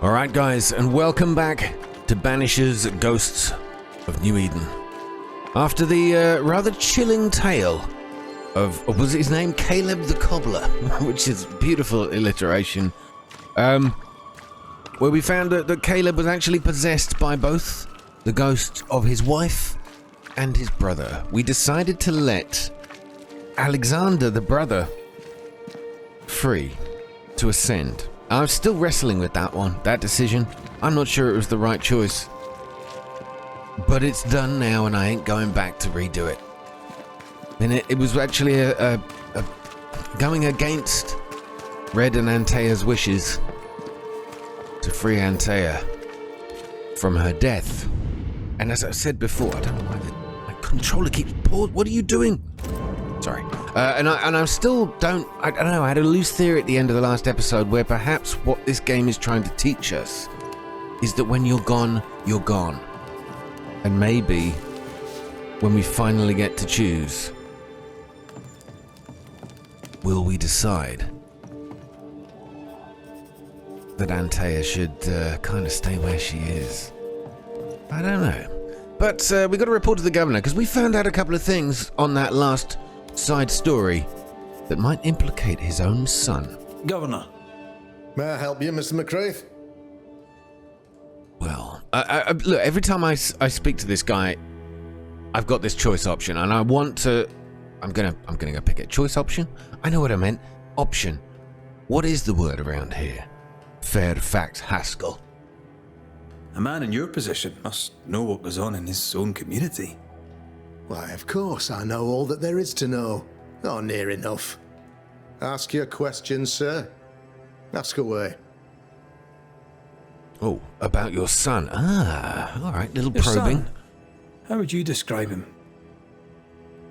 Alright guys, and welcome back to Banishers Ghosts of New Eden. After the rather chilling tale of, was his name Caleb the Cobbler, which is beautiful alliteration, where we found that Caleb was actually possessed by both the ghosts of his wife and his brother. We decided to let Alexander, the brother, free to ascend. I'm still wrestling with that decision. I'm not sure it was the right choice. But it's done now and I ain't going back to redo it. And it was actually a going against Red and Antaea's wishes to free Antaea from her death. And as I said before, I don't know why my controller keeps paused. What are you doing? Sorry. And I still don't know, I had a loose theory at the end of the last episode where perhaps what this game is trying to teach us is that when you're gone, you're gone. And maybe when we finally get to choose, will we decide that Antaea should kind of stay where she is? I don't know. But we got to report to the governor because we found out a couple of things on that last side story that might implicate his own son. Governor. May I help you, Mr. McCraith? Well, look, every time I speak to this guy, I've got this choice option, and I want to... I'm gonna go pick it. Choice option? I know what I meant. Option. What is the word around here? Fairefax Haskell. A man in your position must know what goes on in his own community. Why, of course, I know all that there is to know. Oh, near enough. Ask your questions, sir. Ask away. Oh, about your son. Ah, all right, little Your probing. son? How would you describe him?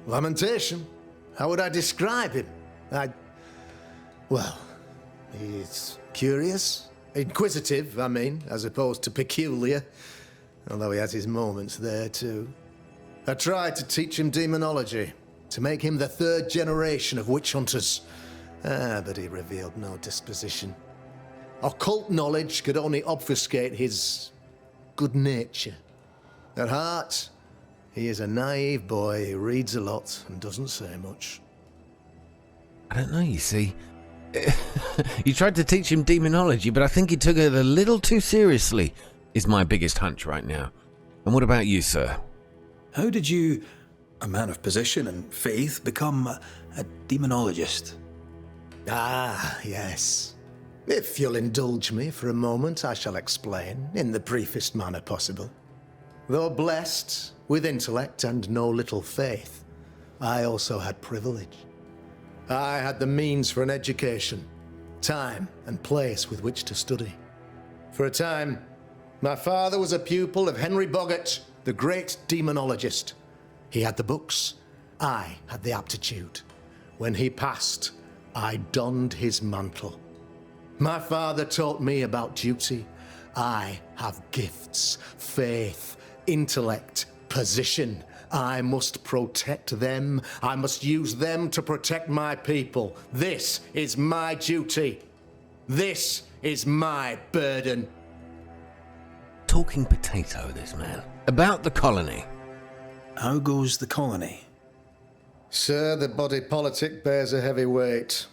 Lamentation? How would I describe him? Well, he's curious. Inquisitive, I mean, as opposed to peculiar. Although he has his moments there, too. I tried to teach him demonology, to make him the third generation of witch hunters. But he revealed no disposition. Occult knowledge could only obfuscate his good nature. At heart, he is a naive boy who reads a lot and doesn't say much. I don't know, you see. You tried to teach him demonology, but I think he took it a little too seriously, is my biggest hunch right now. And what about you, sir? How did you, a man of position and faith, become a demonologist? Ah, yes. If you'll indulge me for a moment, I shall explain in the briefest manner possible. Though blessed with intellect and no little faith, I also had privilege. I had the means for an education, time and place with which to study. For a time, my father was a pupil of Henry Boggart, the great demonologist. He had the books, I had the aptitude. When he passed, I donned his mantle. My father taught me about duty. I have gifts, faith, intellect, position. I must protect them. I must use them to protect my people. This is my duty. This is my burden. Talking potato, this man. About the colony. How goes the colony? Sir, the body politic bears a heavy weight.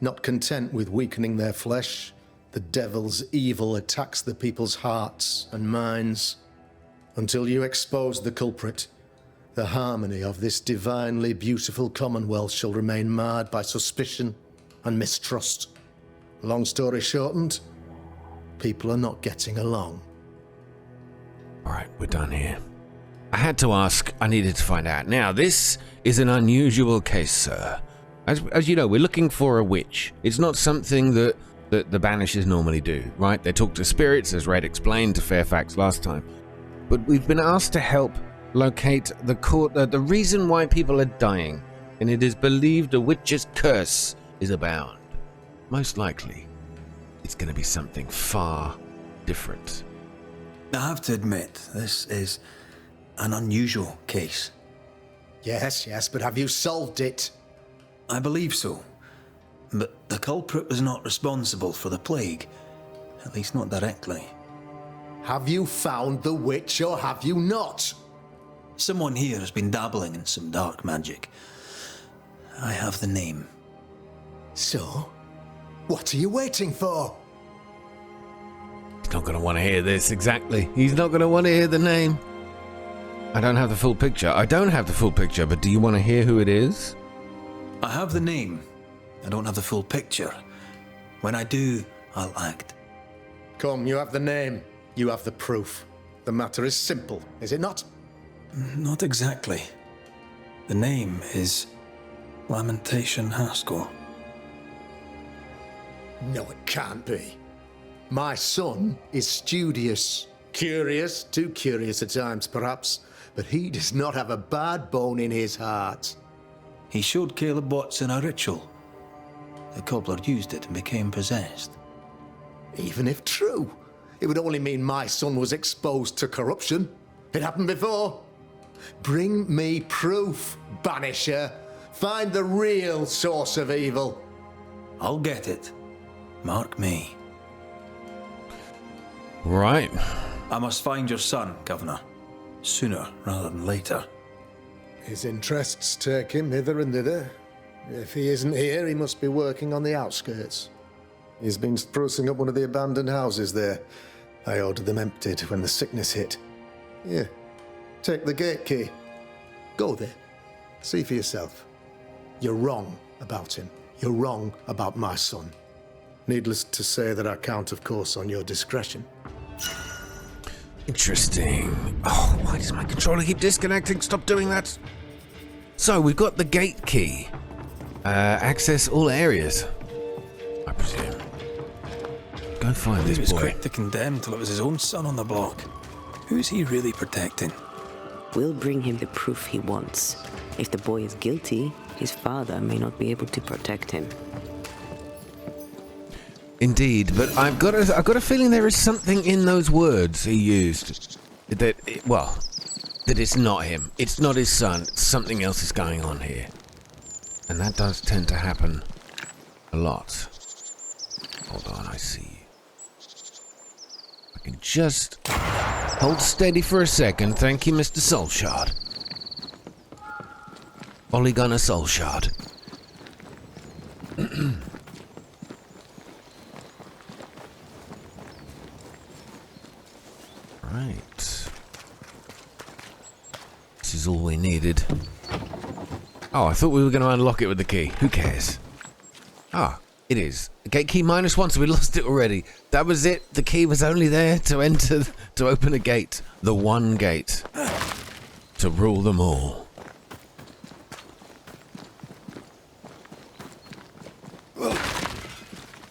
Not content with weakening their flesh, the devil's evil attacks the people's hearts and minds. Until you expose the culprit, the harmony of this divinely beautiful commonwealth shall remain marred by suspicion and mistrust. Long story shortened, people are not getting along. All right, we're done here. I had to ask, I needed to find out. Now, this is an unusual case, sir. As you know, we're looking for a witch. It's not something that the Banishers normally do, right? They talk to spirits, as Red explained to Fairefax last time. But we've been asked to help locate the reason why people are dying, and it is believed a witch's curse is abound. Most likely, it's going to be something far different. I have to admit, this is an unusual case. Yes, but have you solved it? I believe so. But the culprit was not responsible for the plague. At least not directly. Have you found the witch or have you not? Someone here has been dabbling in some dark magic. I have the name. So, what are you waiting for? He's not going to want to hear this, exactly. He's not going to want to hear the name. I don't have the full picture. I don't have the full picture, but do you want to hear who it is? I have the name. I don't have the full picture. When I do, I'll act. Come, you have the name. You have the proof. The matter is simple, is it not? Not exactly. The name is Lamentation Haskell. No, it can't be. My son is studious. Curious, too curious at times perhaps, but he does not have a bad bone in his heart. He showed Caleb Watson a ritual. The cobbler used it and became possessed. Even if true, it would only mean my son was exposed to corruption. It happened before. Bring me proof, Banisher. Find the real source of evil. I'll get it. Mark me. Right. I must find your son, Governor. Sooner rather than later. His interests take him hither and thither. If he isn't here, he must be working on the outskirts. He's been sprucing up one of the abandoned houses there. I ordered them emptied when the sickness hit. Here, take the gate key. Go there. See for yourself. You're wrong about him. You're wrong about my son. Needless to say that I count, of course, on your discretion. Interesting. Oh, why does my controller keep disconnecting? Stop doing that. So, we've got the gate key. Access all areas, I presume. Go find this boy. He was quick to condemn till it was his own son on the block. Who's he really protecting? We'll bring him the proof he wants. If the boy is guilty, his father may not be able to protect him. Indeed, but I've got a feeling there is something in those words he used that it's not him. It's not his son. Something else is going on here. And that does tend to happen a lot. Hold on, I see. I can just hold steady for a second. Thank you, Mr. Soulshard. Ollie Gunner Soulshard. Right. This is all we needed. Oh, I thought we were going to unlock it with the key. Who cares? Ah, it is. Gate key -1, so we lost it already. That was it. The key was only there to enter, to open a gate. The one gate. To rule them all.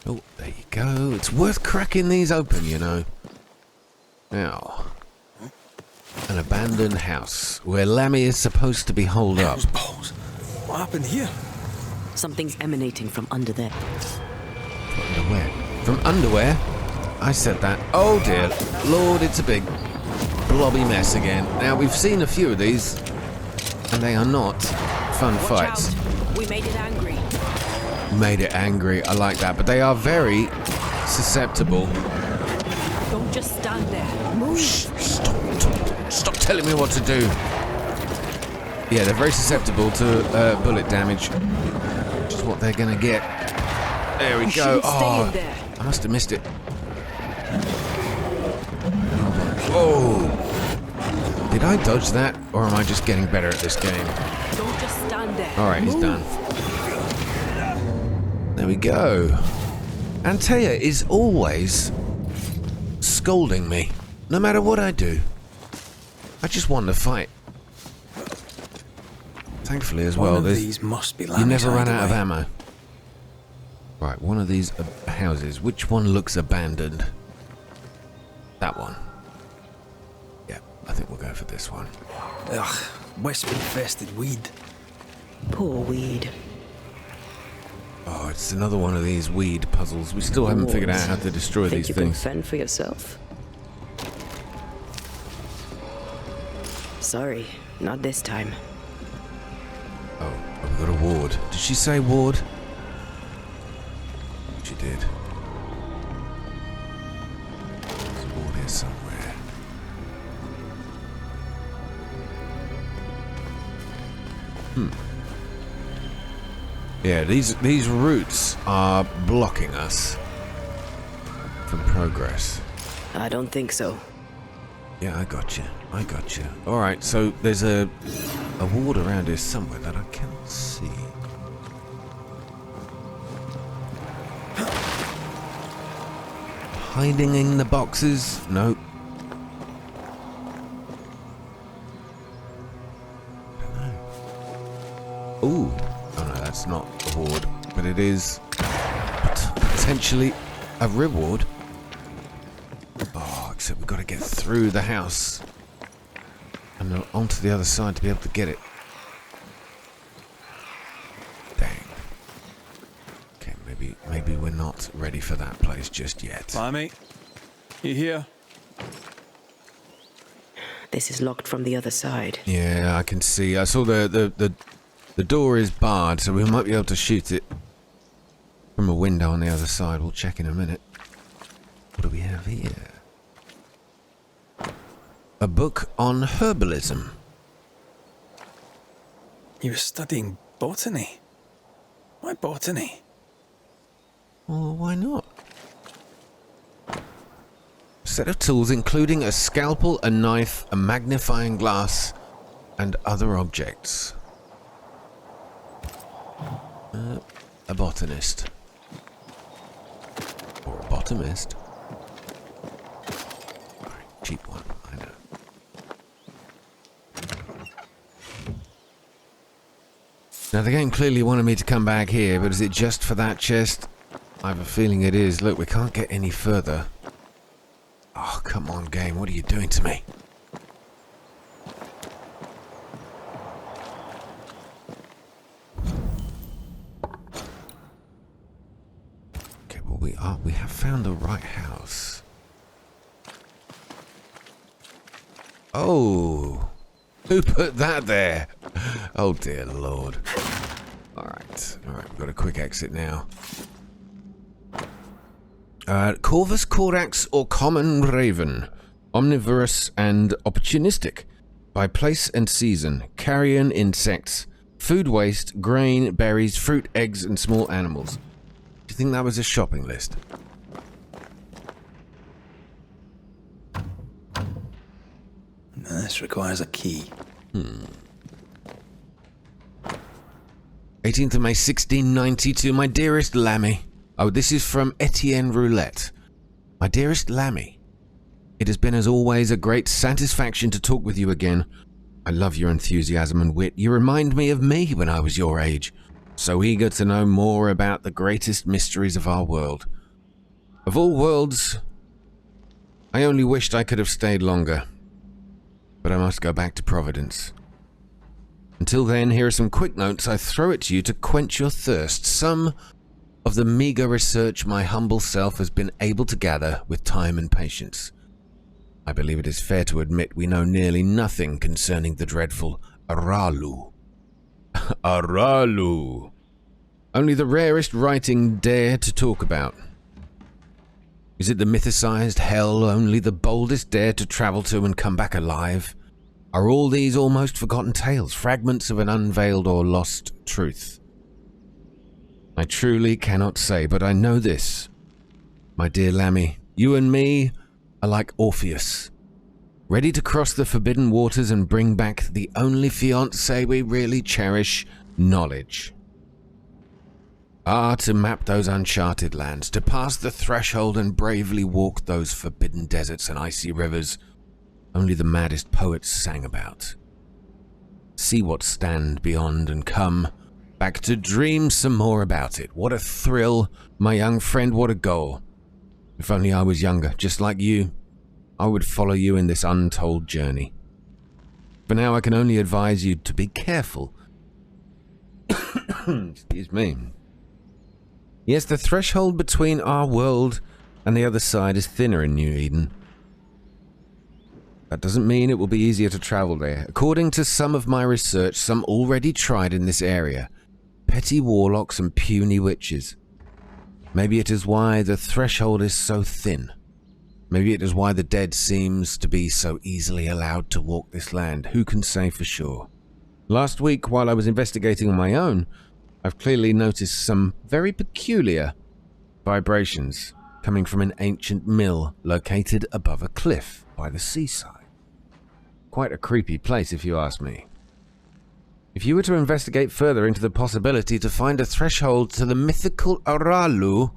Oh, there you go. It's worth cracking these open, you know. Now, an abandoned house where Lammy is supposed to be holed up. Balls. What happened here? Something's emanating from under there. Underwear. From underwear? I said that. Oh dear. Lord, it's a big blobby mess again. Now, we've seen a few of these, and they are not fun fights. Watch out. We made it angry. Made it angry. I like that. But they are very susceptible. Don't just stand there. Move. Shh, stop telling me what to do. Yeah, they're very susceptible to bullet damage. Which is what they're going to get. There we go. Oh, I must have missed it. Oh. Did I dodge that? Or am I just getting better at this game? Don't just stand there. Alright, he's done. There we go. Antea is always scolding me, no matter what I do. I just want to fight. Thankfully as well, these must be you never run out of ammo. Right, one of these houses. Which one looks abandoned? That one. Yeah, I think we'll go for this one. Ugh, wisp-infested weed. Poor weed. Oh, it's another one of these weed puzzles. We still haven't figured out how to destroy Think these you things. can fend for yourself? Sorry, not this time. Oh, we've got a ward. Did she say ward? She did. here somewhere. Yeah, these routes are blocking us from progress. I don't think so. Yeah, I got you. Alright, so there's a ward around here somewhere that I cannot see. Hiding in the boxes? Nope. Ooh. Oh no, that's not a ward, but it is potentially a reward. Oh, except we've got to get through the house and onto the other side to be able to get it. Dang. Okay, maybe we're not ready for that place just yet. Lammy, you here? This is locked from the other side. Yeah, I can see. I saw the door is barred, so we might be able to shoot it from a window on the other side. We'll check in a minute. What do we have here? A book on herbalism. You were studying botany. Why botany? Well, why not? Set of tools including a scalpel, a knife, a magnifying glass, and other objects. A botanist. Or a botanist. Alright, cheap one, I know. Now the game clearly wanted me to come back here, but is it just for that chest? I have a feeling it is. Look, we can't get any further. Oh, come on, game. What are you doing to me? Okay, well, we have found the right house. Oh, who put that there? Oh, dear Lord. All right, we've got a quick exit now. Corvus corax or common raven, omnivorous and opportunistic, by place and season, carrion insects, food waste, grain, berries, fruit, eggs, and small animals. Do you think that was a shopping list? This requires a key. 18th of May, 1692. My dearest Lammy. Oh, this is from Etienne Roulette. My dearest Lammy. It has been, as always, a great satisfaction to talk with you again. I love your enthusiasm and wit. You remind me of me when I was your age, so eager to know more about the greatest mysteries of our world. Of all worlds, I only wished I could have stayed longer, but I must go back to Providence. Until then, here are some quick notes. I throw it to you to quench your thirst. Some of the meager research my humble self has been able to gather with time and patience. I believe it is fair to admit we know nearly nothing concerning the dreadful Aralu. Aralu. Only the rarest writing dare to talk about. Is it the mythicized hell only the boldest dare to travel to and come back alive? Are all these almost forgotten tales, fragments of an unveiled or lost truth? I truly cannot say, but I know this. My dear Lammy, you and me are like Orpheus, ready to cross the forbidden waters and bring back the only fiancé we really cherish, knowledge. To map those uncharted lands, to pass the threshold and bravely walk those forbidden deserts and icy rivers only the maddest poets sang about. See what stand beyond and come back to dream some more about it. What a thrill, my young friend, what a goal. If only I was younger, just like you, I would follow you in this untold journey. For now, I can only advise you to be careful. Excuse me. Yes, the threshold between our world and the other side is thinner in New Eden. That doesn't mean it will be easier to travel there. According to some of my research, some already tried in this area. Petty warlocks and puny witches. Maybe it is why the threshold is so thin. Maybe it is why the dead seems to be so easily allowed to walk this land. Who can say for sure? Last week, while I was investigating on my own, I've clearly noticed some very peculiar vibrations coming from an ancient mill located above a cliff by the seaside. Quite a creepy place, if you ask me. If you were to investigate further into the possibility to find a threshold to the mythical Aralu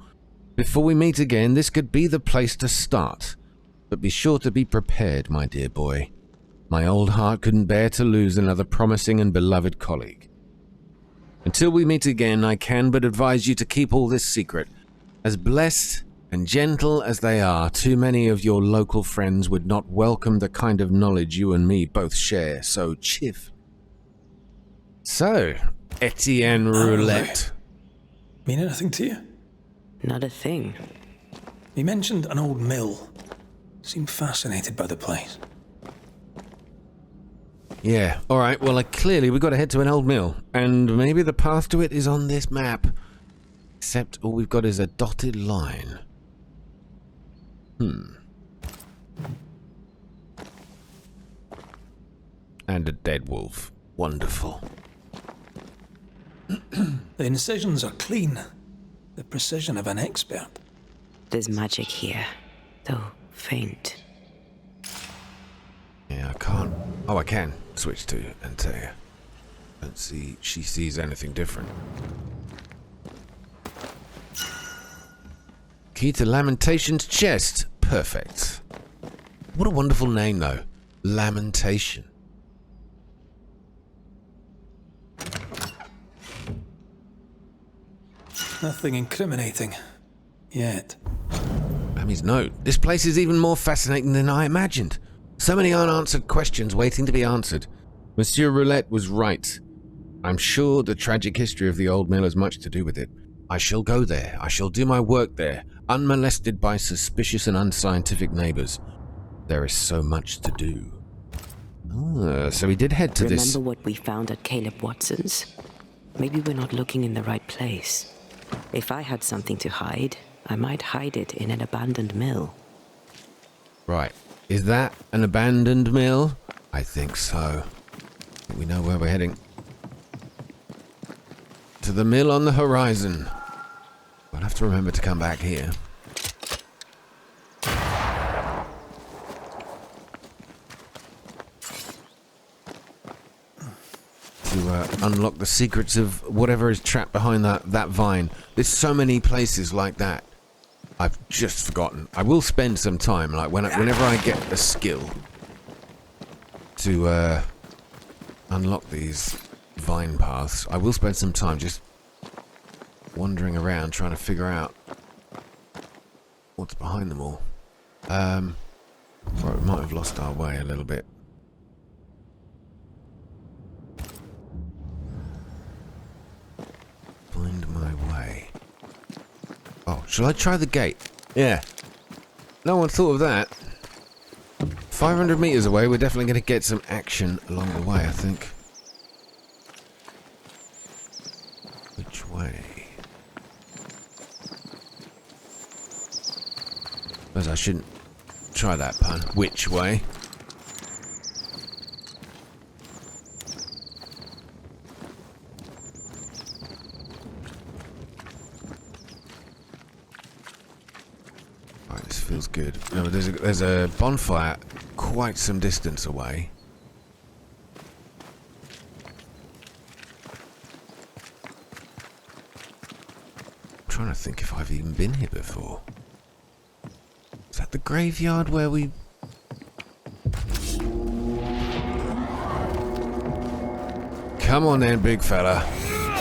before we meet again, this could be the place to start. But be sure to be prepared, my dear boy. My old heart couldn't bear to lose another promising and beloved colleague. Until we meet again, I can but advise you to keep all this secret. As blessed and gentle as they are, too many of your local friends would not welcome the kind of knowledge you and me both share so chiv. So, Etienne Roulette. Mean anything to you? Not a thing. He mentioned an old mill. Seemed fascinated by the place. Yeah, alright, well, clearly we've got to head to an old mill, and maybe the path to it is on this map. Except all we've got is a dotted line. And a dead wolf. Wonderful. The incisions are clean. The precision of an expert. There's magic here, though faint. Yeah, I can't. Oh, I can switch to Antea. Don't see she sees anything different. Key to Lamentation's chest. Perfect. What a wonderful name, though. Lamentation. Nothing incriminating. Yet. Lammy's note. This place is even more fascinating than I imagined. So many unanswered questions waiting to be answered. Monsieur Roulette was right. I'm sure the tragic history of the old mill has much to do with it. I shall go there. I shall do my work there, unmolested by suspicious and unscientific neighbors. There is so much to do. So he did head to this... Remember what we found at Caleb Watson's? Maybe we're not looking in the right place. If I had something to hide, I might hide it in an abandoned mill. Right. Is that an abandoned mill? I think so. We know where we're heading. To the mill on the horizon. I'll have to remember to come back here. To unlock the secrets of whatever is trapped behind that vine. There's so many places like that. I've just forgotten. I will spend some time, like whenever I get a skill, to unlock these vine paths. I will spend some time just wandering around trying to figure out what's behind them all. Well, we might have lost our way a little bit. Find my way. Oh, shall I try the gate? Yeah. No one thought of that. 500 meters away, we're definitely going to get some action along the way, I think. Which way? Suppose I shouldn't try that pun. Which way? Right, this feels good. No, but there's a bonfire quite some distance away. I'm trying to think if I've even been here before. Is that the graveyard where we... Come on then, big fella.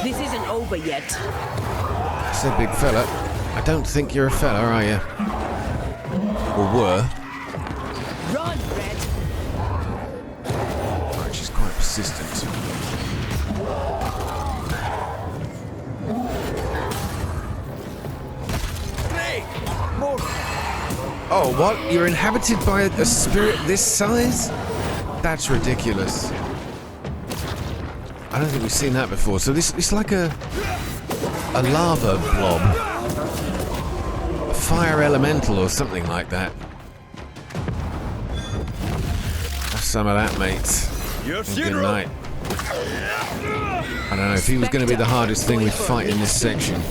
This isn't over yet. I said big fella. I don't think you're a fella, are you? Or were. Run, Red! Right, she's quite persistent. Oh, what? You're inhabited by a spirit this size? That's ridiculous. I don't think we've seen that before. So it's like a lava blob. A fire elemental or something like that. some of that, mate. Your Good funeral. night. I don't know if he was going to be the hardest thing we'd fight in this section. No,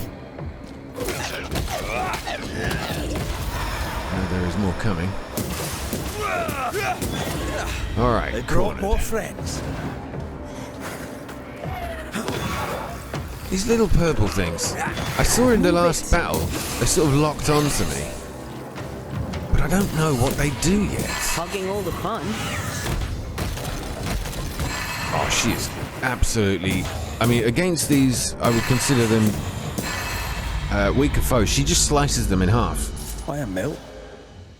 there is more coming. Alright, They brought cornered. more friends. These little purple things. I saw in the last battle, they sort of locked onto me. But I don't know what they do yet. Hogging all the fun. Oh, she is absolutely... I mean, against these, I would consider them weaker foes. She just slices them in half. Why a mill?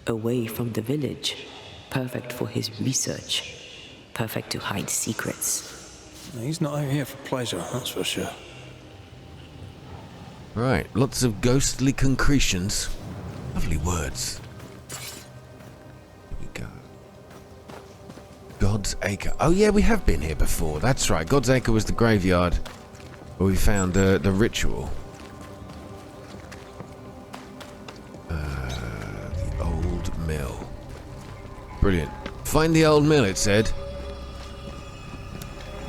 Away from the village. Perfect for his research. Perfect to hide secrets. He's not out here for pleasure, that's for sure. Right, lots of ghostly concretions. Lovely words. Here we go. God's Acre. Oh yeah, we have been here before. That's right. God's Acre was the graveyard where we found the ritual. The old mill. Brilliant. Find the old mill, it said.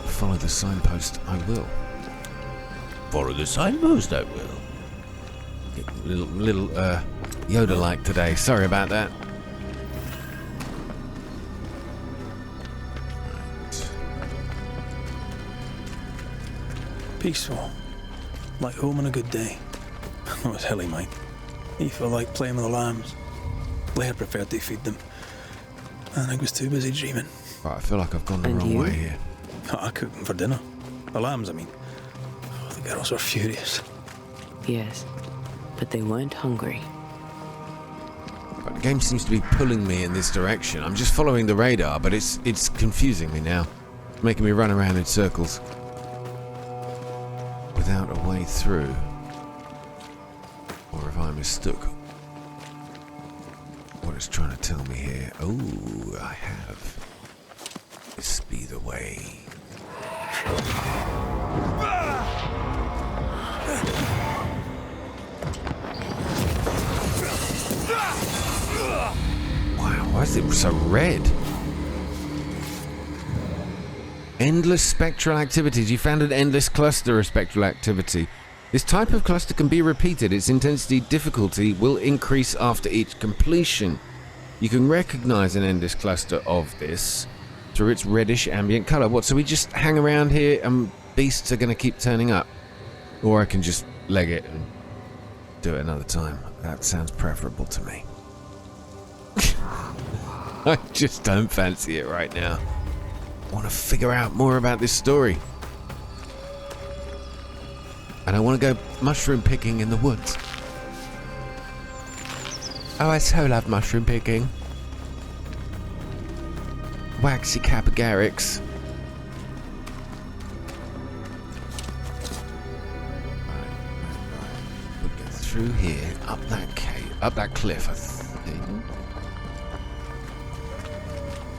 Follow the signpost, I will. Follow the signpost, I will. Little Yoda-like today. Sorry about that. Peaceful. Like home on a good day. Oh, it's hilly, mate. He felt like playing with the lambs. Blair preferred to feed them. And I was too busy dreaming. Right, I feel like I've gone the And wrong you? way here. I cooked them for dinner. The lambs, I mean. Oh, the girls were furious. Yes, but they weren't hungry. But the game seems to be pulling me in this direction. I'm just following the radar, but it's confusing me now. It's making me run around in circles. Without a way through. Or if I mistook what it's trying to tell me here. Oh, I have. This be the way. Wow, why is it so red? Endless spectral activities. You found an endless cluster of spectral activity. This type of cluster can be repeated. Its intensity difficulty will increase after each completion. You can recognize an endless cluster of this through its reddish ambient color. What, so we just hang around here and beasts are going to keep turning up? Or I can just leg it and do it another time. That sounds preferable to me. I just don't fancy it right now. I want to figure out more about this story. And I want to go mushroom picking in the woods. Oh, I so love mushroom picking. Waxy capagarics. Right. We'll go through here, up that cave, up that cliff, I think.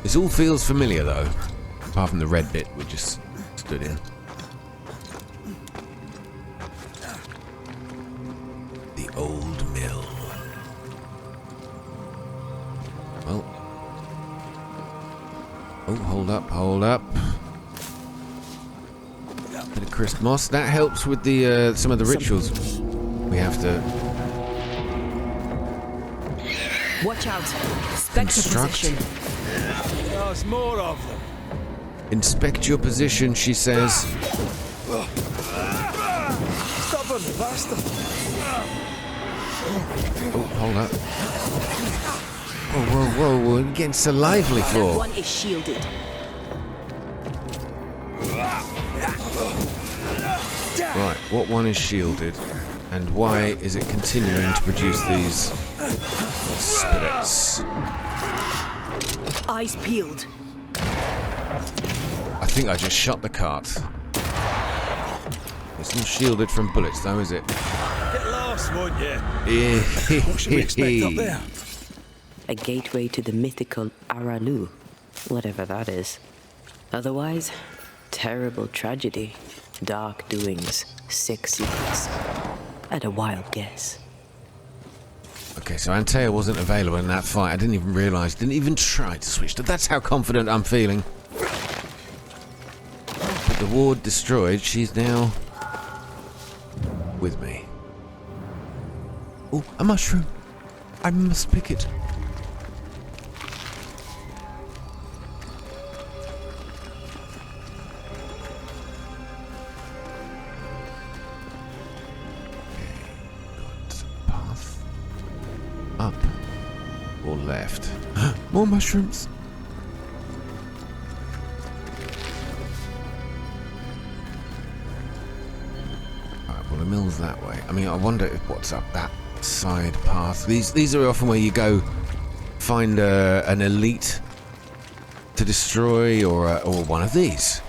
This all feels familiar though, apart from the red bit we just stood in. The old mill. Well. Oh, hold up, hold up. Bit of crisp moss. That helps with the some of the rituals. We have to Watch out! Spectre Construct. position. There's more of them. inspect your position, she says. Stubborn bastard. Oh, hold up. Whoa, whoa, whoa, what are you getting so lively That for? one is shielded. Right, what one is shielded? And why is it continuing to produce these spirits? Eyes peeled. I think I just shot the cart. It's not shielded from bullets though, is it? Get lost, won't you? What should we expect up there? A gateway to the mythical Aralu, whatever that is. Otherwise, terrible tragedy, dark doings, sick secrets, and a wild guess. Okay, so Antea wasn't available in that fight. I didn't even realise. Didn't even try to switch to. That's how confident I'm feeling. But the ward destroyed. She's now with me. Oh, a mushroom. I must pick it. Up or left? More mushrooms. Alright, well the mill's that way. I mean, I wonder if what's up that side path. These are often where you go find an elite to destroy, or one of these.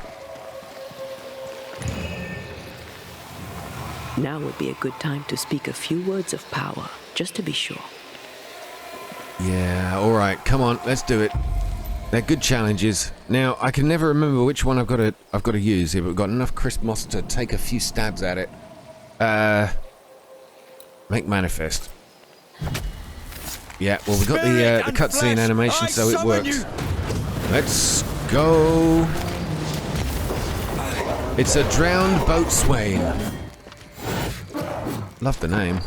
Now would be a good time to speak a few words of power, just to be sure. Yeah, alright, come on, let's do it. They're good challenges. Now, I can never remember which one I've got to use here, but we've got enough crisp moss to take a few stabs at it. Make manifest. Yeah, well, we got the cutscene animation, so it works. Let's go. It's a drowned boatswain. Love the name.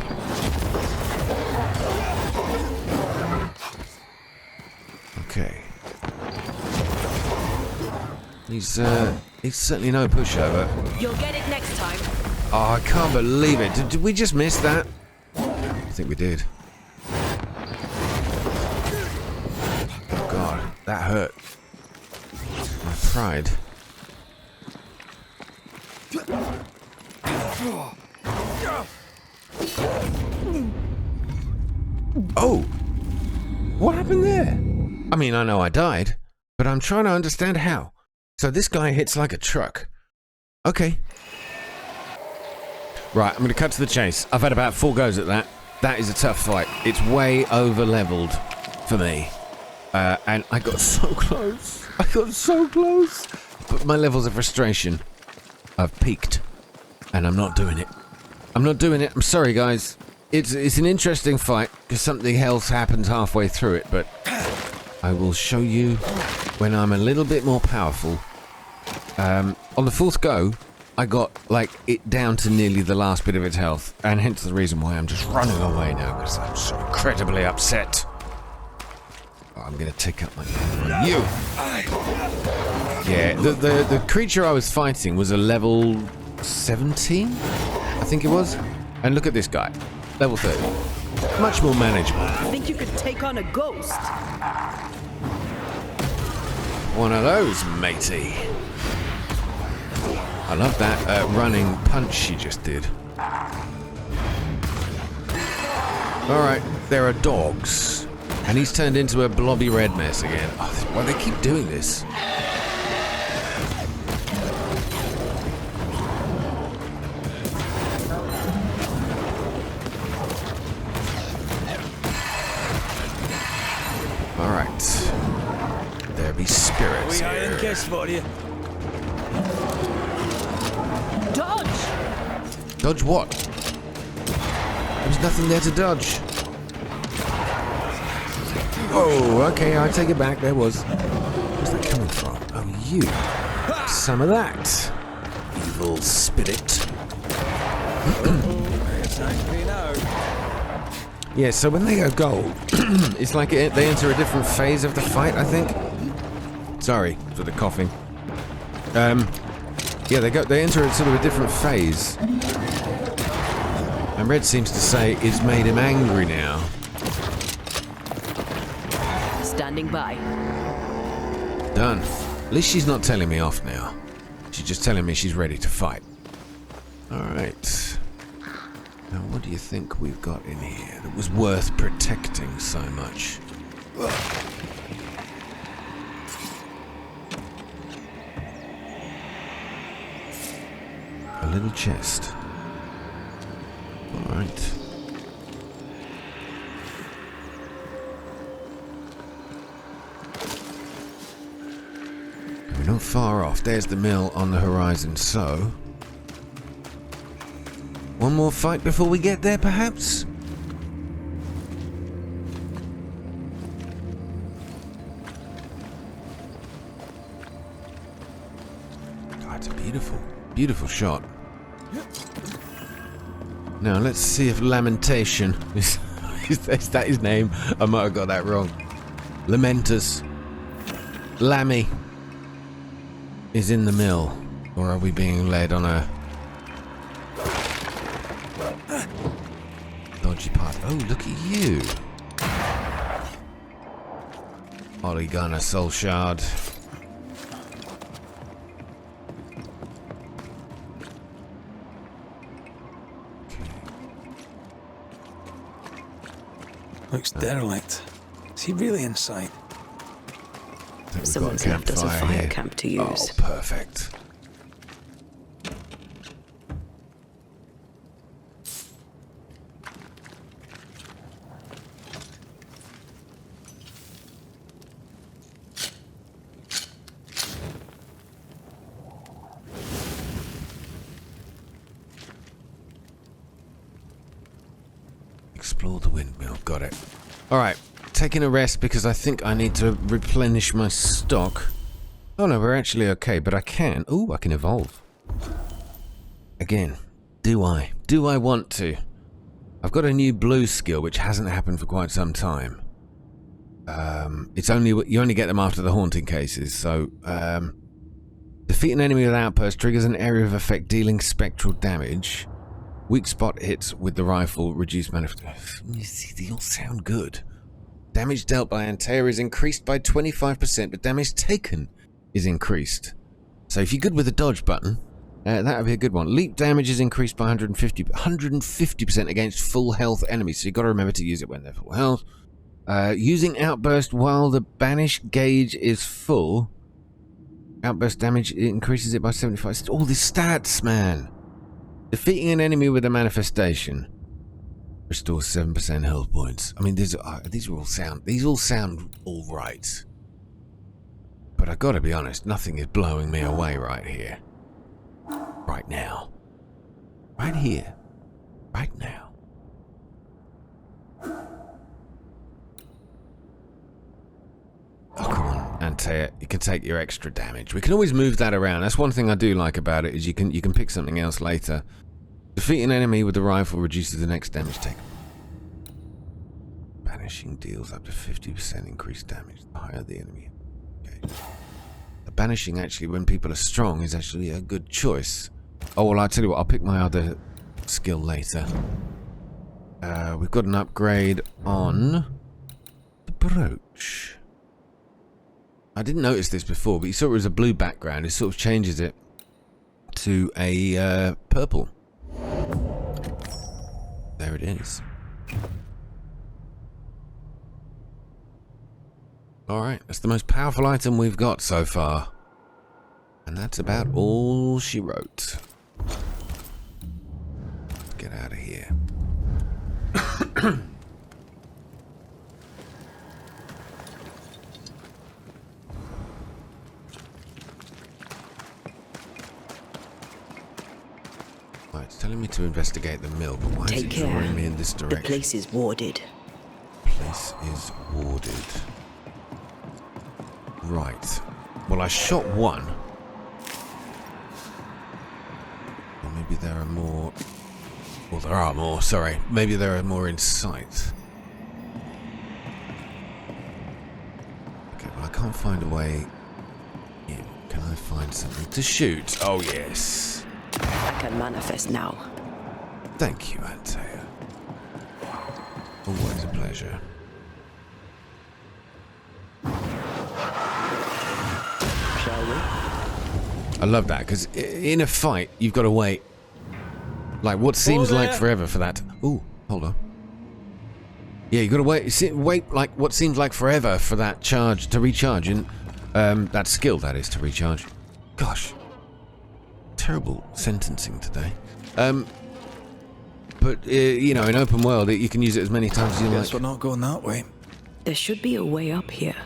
Okay. He's certainly no pushover. You'll get it next time. Oh, I can't believe it. Did we just miss that? I think we did. Oh god, that hurt. My pride. Oh! What happened there? I mean, I know I died, but I'm trying to understand how. So this guy hits like a truck. Okay. Right, I'm going to cut to the chase. I've had about 4 goes at that. That is a tough fight. It's way over-leveled for me. And I got so close. I got so close. But my levels of frustration have peaked. And I'm not doing it. I'm not doing it. I'm sorry, guys. It's an interesting fight, because something else happens halfway through it, but I will show you when I'm a little bit more powerful. On the 4th go, I got, like, it down to nearly the last bit of its health, and hence the reason why I'm just running away now, because I'm so incredibly upset. Oh, I'm going to take up my gun on you. Yeah, the creature I was fighting was a level 17, I think it was. And look at this guy, level 30. Much more manageable. Think you could take on a ghost? One of those, matey. I love that running punch she just did. Alright, there are dogs. And he's turned into a blobby red mess again. Oh, why they keep doing this? Alright. There be spirits here. Guess for you. Dodge! Dodge what? There's nothing there to dodge. Oh, okay, I take it back. There was. Where's that coming from? Oh, you. Some of that. Evil spirit. Yeah, so when they go gold, it's like they enter a different phase of the fight, I think. Sorry for the coughing. Yeah, they enter a sort of a different phase. And Red seems to say it's made him angry now. Standing by. Done. At least she's not telling me off now. She's just telling me she's ready to fight. Alright. Now what do you think we've got in here that was worth protecting so much? A little chest. Alright. We're not far off. There's the mill on the horizon, so... One more fight before we get there, perhaps? That's a beautiful, beautiful shot. Now let's see if Lamentation is that his name? I might have got that wrong. Lamentus. Lammy is in the mill, or are we being led on a dodgy path? Oh, look at you. Polygonal soul shard. Looks derelict. Is he really inside? Someone's left us a fire here. camp to use. Oh, perfect. Explore the windmill. Got it. All right. Taking a rest because I think I need to replenish my stock. Oh no, we're actually okay, but I can. Ooh, I can evolve. Again, do I? Do I want to? I've got a new blue skill which hasn't happened for quite some time. It's only you only get them after the haunting cases. So, defeat an enemy with outburst triggers an area of effect dealing spectral damage. Weak spot hits with the rifle reduce manifestation. You see, they all sound good. Damage dealt by Antea is increased by 25%, but damage taken is increased. So if you're good with the dodge button, that would be a good one. Leap damage is increased by 150% against full health enemies, so you've got to remember to use it when they're full health. Using outburst while the banish gauge is full. Outburst damage increases it by 75%. All these stats, man. Defeating an enemy with a manifestation. Restores 7% health points. I mean, these all sound all right. But I gotta be honest, nothing is blowing me away right here. Right now. Right here. Right now. Oh, come on, Antea. You can take your extra damage. We can always move that around. That's one thing I do like about it, is you can pick something else later. Defeat an enemy with the rifle reduces the next damage taken. Banishing deals up to 50% increased damage the higher the enemy. Okay. The banishing, actually, when people are strong, is actually a good choice. Oh, well, I'll tell you what, I'll pick my other skill later. We've got an upgrade on the brooch. I didn't notice this before, but you saw it was a blue background. It sort of changes it to a purple. There it is. Alright, that's the most powerful item we've got so far. And that's about all she wrote. Let's get out of here. Right, it's telling me to investigate the mill, but why is it drawing me in this direction? The place is warded. Place is warded. Right. Well, I shot one. Or maybe there are more. Well, there are more, sorry. Maybe there are more in sight. Okay, well, I can't find a way in. Can I find something to shoot? Oh, yes. I can manifest now. Thank you, Antea. Always a pleasure. Shall we? I love that, because in a fight, you've got to wait. Like, what seems like forever for that. Ooh, hold on. Yeah, you've got to wait like what seems like forever for that charge to recharge. And that skill, that is, to recharge. Gosh. Terrible sentencing today. But, you know, in open world, you can use it as many times as you like. Guess we're not going that way. There should be a way up here.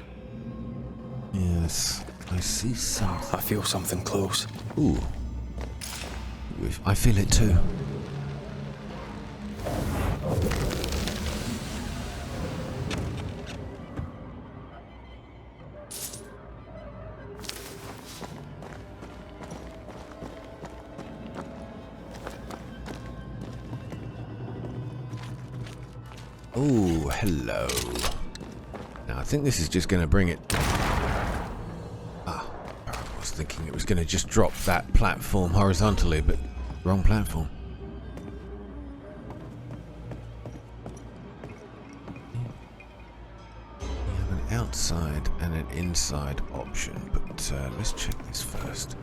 Yes, I see something. I feel something close. Ooh. I feel it too. Oh, hello. Now, I think this is just going to bring it... Ah, I was thinking it was going to just drop that platform horizontally, but wrong platform. You have an outside and an inside option, but let's check this first.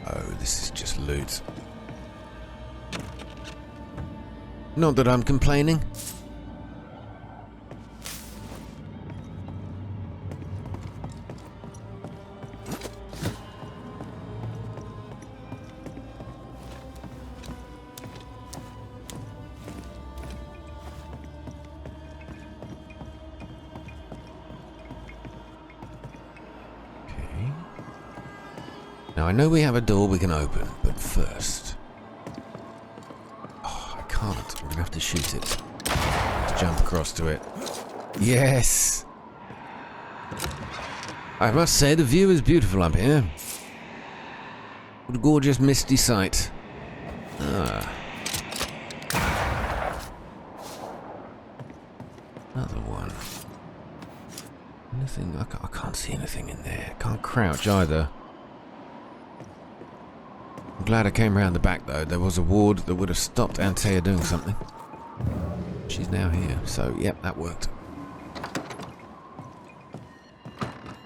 Oh, this is just loot. Not that I'm complaining. Now, I know we have a door we can open, but first... Oh, I can't. I'm going to have to shoot it. Let's jump across to it. Yes! I must say, the view is beautiful up here. What a gorgeous misty sight. Ah. Another one. Nothing... I can't see anything in there. Can't crouch either. I'm glad I came around the back, though. There was a ward that would have stopped Antea doing something. She's now here, so yep, that worked.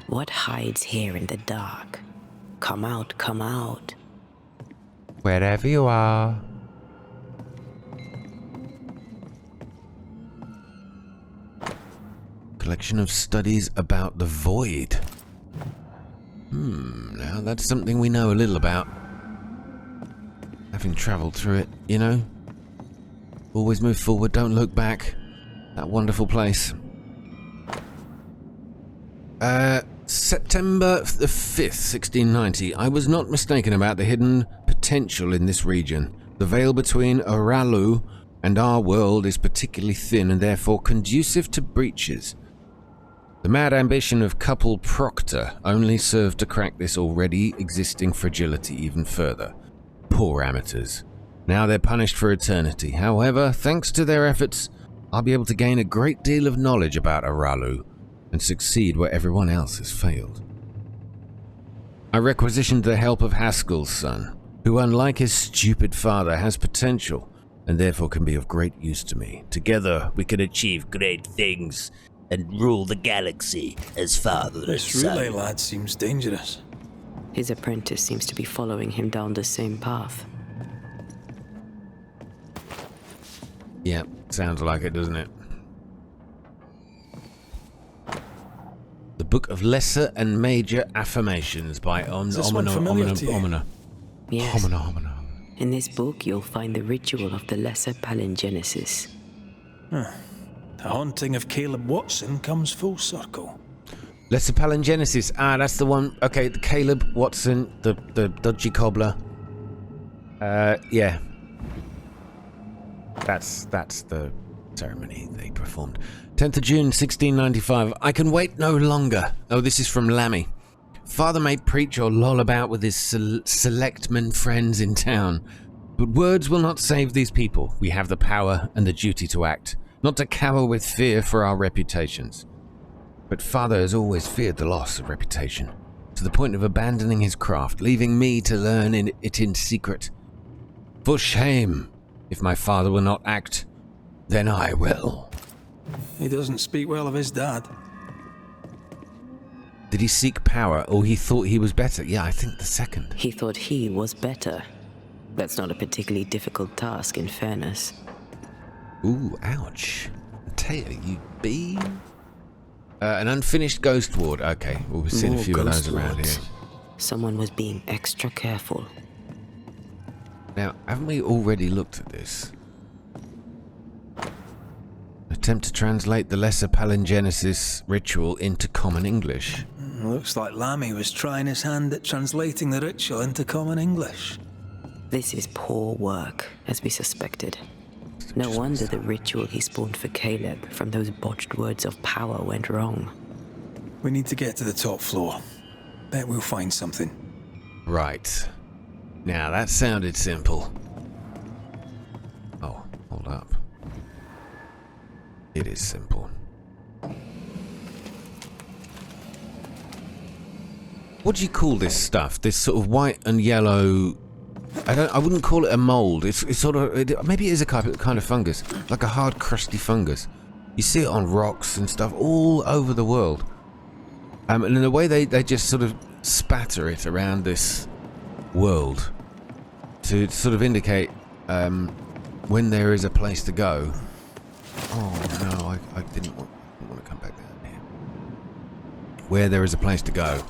What hides here in the dark? Come out, come out. Wherever you are. Collection of studies about the void. Now that's something we know a little about. Having travelled through it, you know? Always move forward, don't look back. That wonderful place. September the 5th, 1690. I was not mistaken about the hidden potential in this region. The veil between Aralu and our world is particularly thin and therefore conducive to breaches. The mad ambition of couple Proctor only served to crack this already existing fragility even further. Poor amateurs. Now they're punished for eternity. However, thanks to their efforts, I'll be able to gain a great deal of knowledge about Aralu and succeed where everyone else has failed. I requisitioned the help of Haskell's son, who, unlike his stupid father, has potential and therefore can be of great use to me. Together, we can achieve great things and rule the galaxy as father and This son. relay lad seems dangerous. His apprentice seems to be following him down the same path. Yeah, sounds like it, doesn't it? The Book of Lesser and Major Affirmations by Is this one familiar to you? Omina. Yes. Omina. In this book, you'll find the ritual of the Lesser Palingenesis. The haunting of Caleb Watson comes full circle. Lesser Palingenesis. Ah, that's the one. Okay, the Caleb Watson, the dodgy cobbler. Yeah. That's the ceremony they performed. 10th of June, 1695. I can wait no longer. Oh, this is from Lammy. Father may preach or loll about with his selectmen friends in town, but words will not save these people. We have the power and the duty to act, not to cower with fear for our reputations. But Father has always feared the loss of reputation, to the point of abandoning his craft, leaving me to learn it in secret. For shame! If my father will not act, then I will. He doesn't speak well of his dad. Did he seek power, or he thought he was better? Yeah, I think the second. He thought he was better. That's not a particularly difficult task, in fairness. Ooh, ouch. Taylor, you bee? An unfinished ghost ward. Okay, well, we've seen a More few of those ghost around wards. here. Someone was being extra careful. Now, haven't we already looked at this? Attempt to translate the Lesser Palingenesis ritual into common English. Looks like Lammy was trying his hand at translating the ritual into common English. This is poor work, as we suspected. No wonder the ritual he spawned for Caleb from those botched words of power went wrong. We need to get to the top floor. Bet we'll find something. Right. Now, that sounded simple. Oh, hold up. It is simple. What do you call this stuff? This sort of white and yellow... I wouldn't call it a mold. It's sort of... maybe it is a kind of fungus. Like a hard, crusty fungus. You see it on rocks and stuff all over the world. And in the way they just sort of spatter it around this world to sort of indicate when there is a place to go. Oh no, I didn't want to come back down here. Where there is a place to go.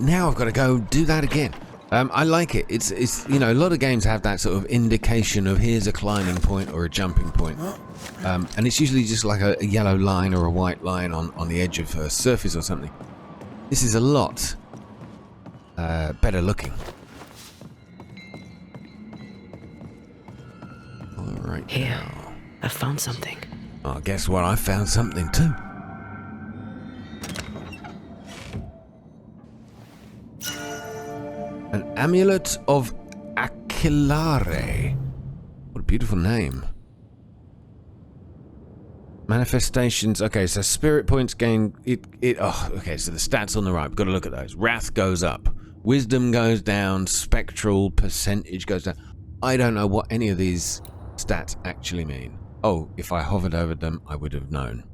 Now I've got to go do that again. I like it. It's you know, a lot of games have that sort of indication of here's a climbing point or a jumping point. And it's usually just like a yellow line or a white line on the edge of a surface or something. This is a lot better looking. Alright. Here, I found something. Oh, guess what? I found something too. An amulet of Aquilare. What a beautiful name. Manifestations. Okay, so spirit points gain. Oh, okay, so the stats on the right. We've got to look at those. Wrath goes up. Wisdom goes down. Spectral percentage goes down. I don't know what any of these stats actually mean. Oh, if I hovered over them, I would have known.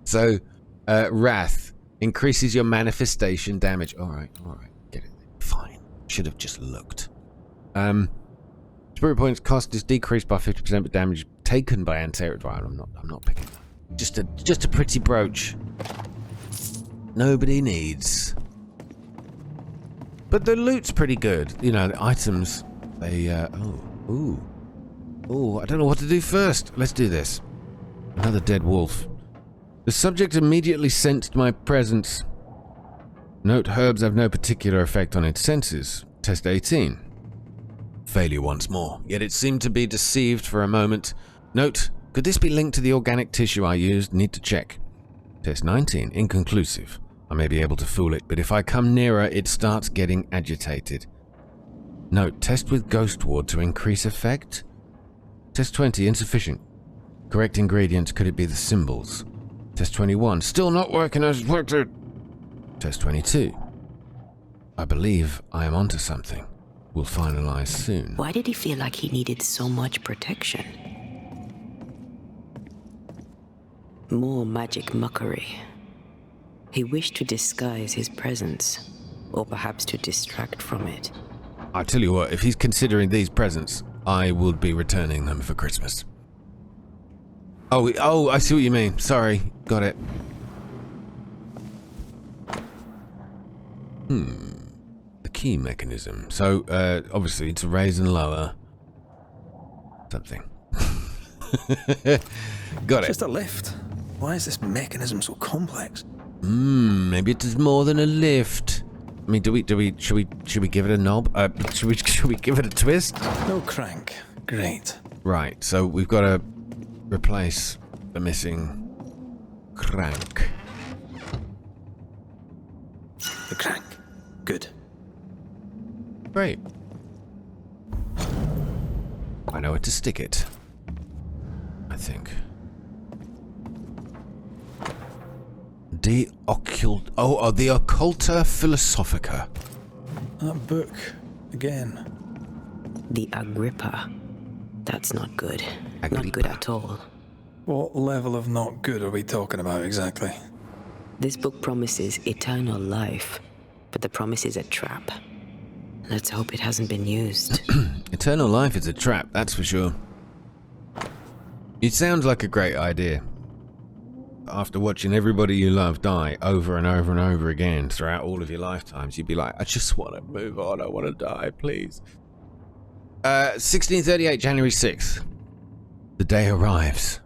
So, Wrath increases your manifestation damage. Alright, get it. Fine. Should have just looked. Spirit points cost is decreased by 50%, but damage taken by anti-air. I'm not picking that. Just a pretty brooch. Nobody needs. But the loot's pretty good. You know, the items, they, Ooh, I don't know what to do first. Let's do this. Another dead wolf. The subject immediately sensed my presence. Note, herbs have no particular effect on its senses. Test 18. Failure once more, yet it seemed to be deceived for a moment. Note, could this be linked to the organic tissue I used? Need to check. Test 19. Inconclusive. I may be able to fool it, but if I come nearer, it starts getting agitated. Note, test with Ghost Ward to increase effect. Test 20. Insufficient. Correct ingredients. Could it be the symbols? Test 21. Still not working as expected. Test 22. I believe I am onto something. We'll finalize soon. Why did he feel like he needed so much protection? More magic mockery. He wished to disguise his presence, or perhaps to distract from it. I tell you what, if he's considering these presents, I will be returning them for Christmas. Oh, I see what you mean. Sorry, got it. The key mechanism. So, obviously, to raise and lower something. Got it. Just a lift. Why is this mechanism so complex? Maybe it is more than a lift. I mean, should we give it a knob? Should we give it a twist? No crank. Great. Right, so we've got to replace the missing crank. The crank. Good. Great. I know where to stick it. I think. The Occulta Philosophica. That book. Again. The Agrippa. That's not good. Not good at all. What level of not good are we talking about exactly? This book promises eternal life, but the promise is a trap. Let's hope it hasn't been used. Eternal life is a trap, that's for sure. It sounds like a great idea. After watching everybody you love die over and over and over again throughout all of your lifetimes, you'd be like, I just want to move on, I want to die, please. 1638, January 6th. The day arrives.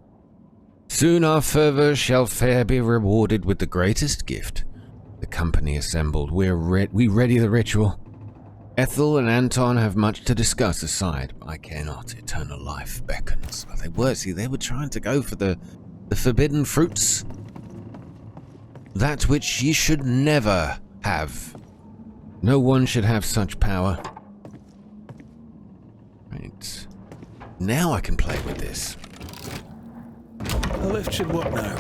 Soon our fervour shall fair be rewarded with the greatest gift. The company assembled. We ready the ritual. Ethel and Anton have much to discuss aside. I care not. Eternal life beckons. Well, they were trying to go for the forbidden fruits. that which ye should never have. No one should have such power. Right. Now I can play with this. The lift should work now.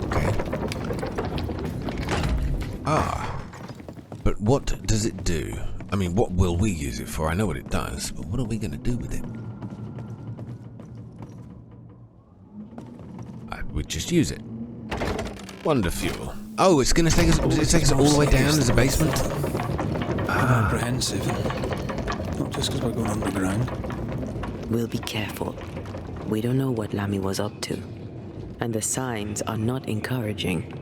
Okay. Ah. But what does it do? I mean, what will we use it for? I know what it does, but what are we going to do with it? We just use it. Wonder fuel. Oh, it's going to take us all the way down as a basement? Comprehensive. Not just because we're going underground. We'll be careful. We don't know what Lammy was up to. And the signs are not encouraging.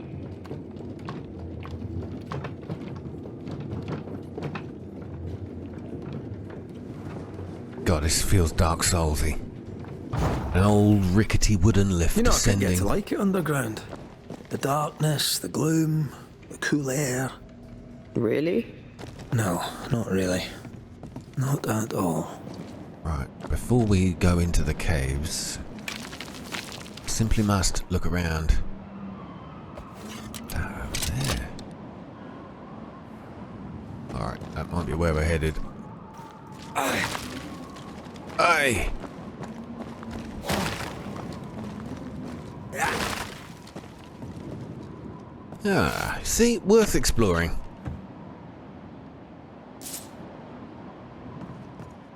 God, this feels Dark Soulsy. An old rickety wooden lift You know, I can descending. get to like it underground. The darkness, the gloom, the cool air. Really? No, not really. Not at all. Right, before we go into the caves, simply must look around. Over there. Alright, that might be where we're headed. Aye! Ah, see, worth exploring.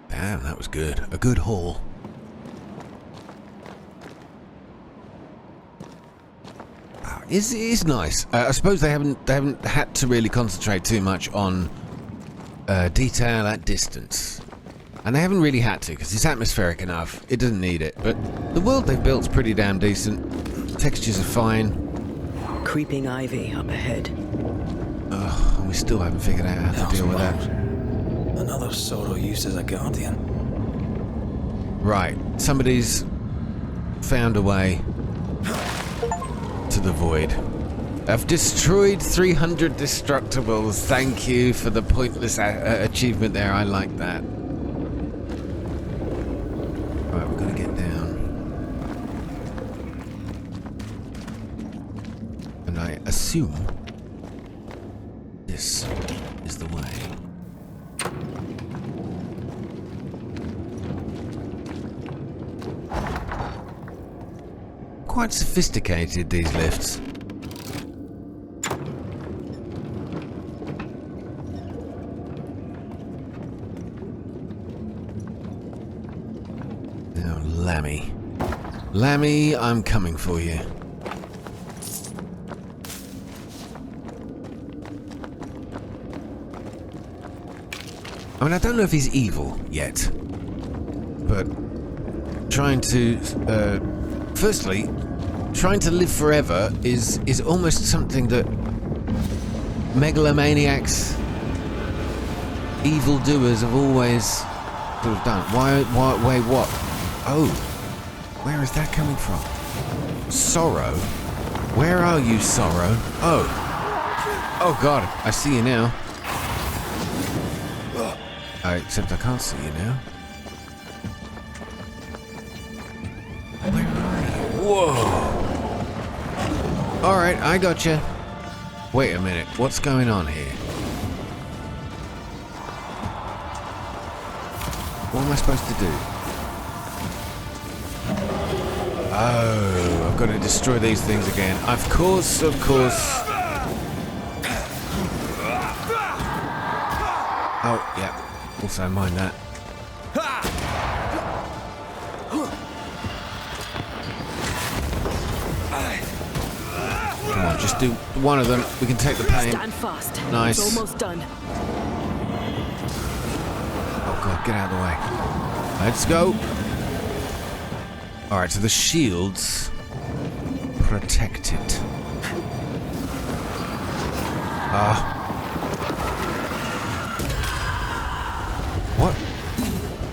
Damn, that was good. A good haul. It's nice. I suppose they haven't had to really concentrate too much on detail at distance, and they haven't really had to because it's atmospheric enough. It doesn't need it. But the world they've built's pretty damn decent. Textures are fine. Creeping ivy up ahead. Ugh, we still haven't figured out how to Hell's deal with that. mad. Another sorrow used as a guardian. Right, somebody's found a way to the void. I've destroyed 300 destructibles. Thank you for the pointless achievement there. I like that. Right, we're gonna get down. And I assume this is the way. Quite sophisticated, these lifts. Now, Lammy. Lammy, I'm coming for you. I mean, I don't know if he's evil yet, but trying to, firstly, trying to live forever is almost something that megalomaniacs, evildoers have always sort of done. Why, wait, what? Oh, where is that coming from? Sorrow? Where are you, Sorrow? Oh God, I see you now. Except I can't see you now. Where are you? Whoa! Alright, I gotcha. Wait a minute, what's going on here? What am I supposed to do? Oh, I've got to destroy these things again. Of course. Oh, yeah. Also mind that. Come on, just do one of them. We can take the pain. Stand fast. Nice. It's almost done. Oh God, get out of the way. Let's go. Alright, so the shields protect it. What?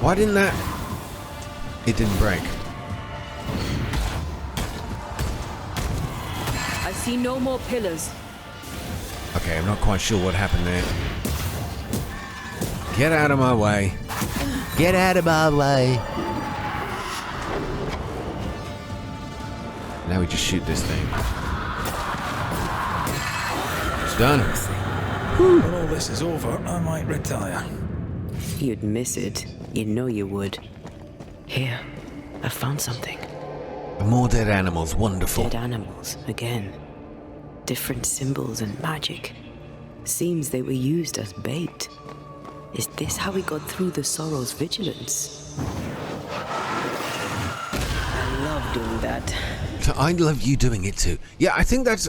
Why didn't that... It didn't break. I see no more pillars. Okay, I'm not quite sure what happened there. Get out of my way. Get out of my way. Now we just shoot this thing. It's done. When all this is over, I might retire. You'd miss it. You know you would. Here, I found something. More dead animals. Wonderful. Dead animals, again. Different symbols and magic. Seems they were used as bait. Is this how we got through the Sorrow's vigilance? I love doing that. I love you doing it too. Yeah, I think that's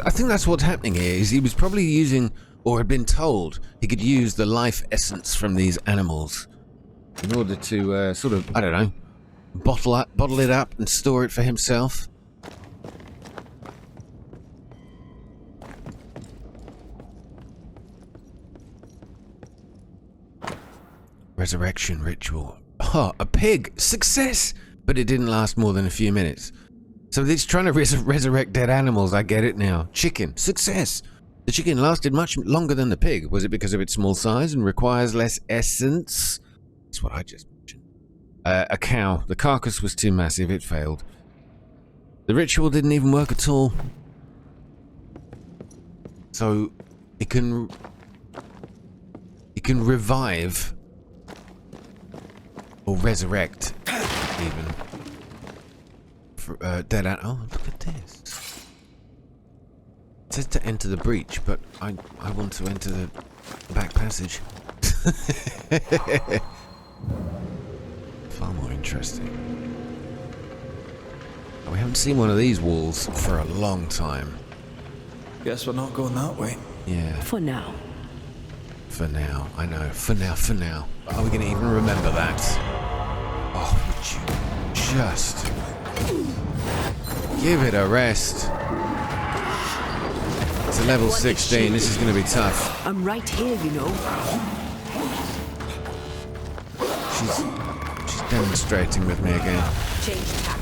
what's happening here. Is he was probably using, or had been told, he could use the life essence from these animals in order to sort of, I don't know, bottle it up and store it for himself. Resurrection ritual. Oh, a pig! Success! But it didn't last more than a few minutes. So it's trying to resurrect dead animals. I get it now. Chicken. Success! The chicken lasted much longer than the pig. Was it because of its small size and requires less essence? That's what I just mentioned. A cow. The carcass was too massive. It failed. The ritual didn't even work at all. So it can revive or resurrect even for, dead animals. Oh, look at this. It says to enter the breach, but I want to enter the back passage. Far more interesting. Oh, we haven't seen one of these walls for a long time. Guess we're not going that way. Yeah. For now. For now, I know. For now. Are we going to even remember that? Oh, would you just give it a rest? It's a level 16. This is going to be tough. I'm right here, you know. She's demonstrating with me again. Change tack.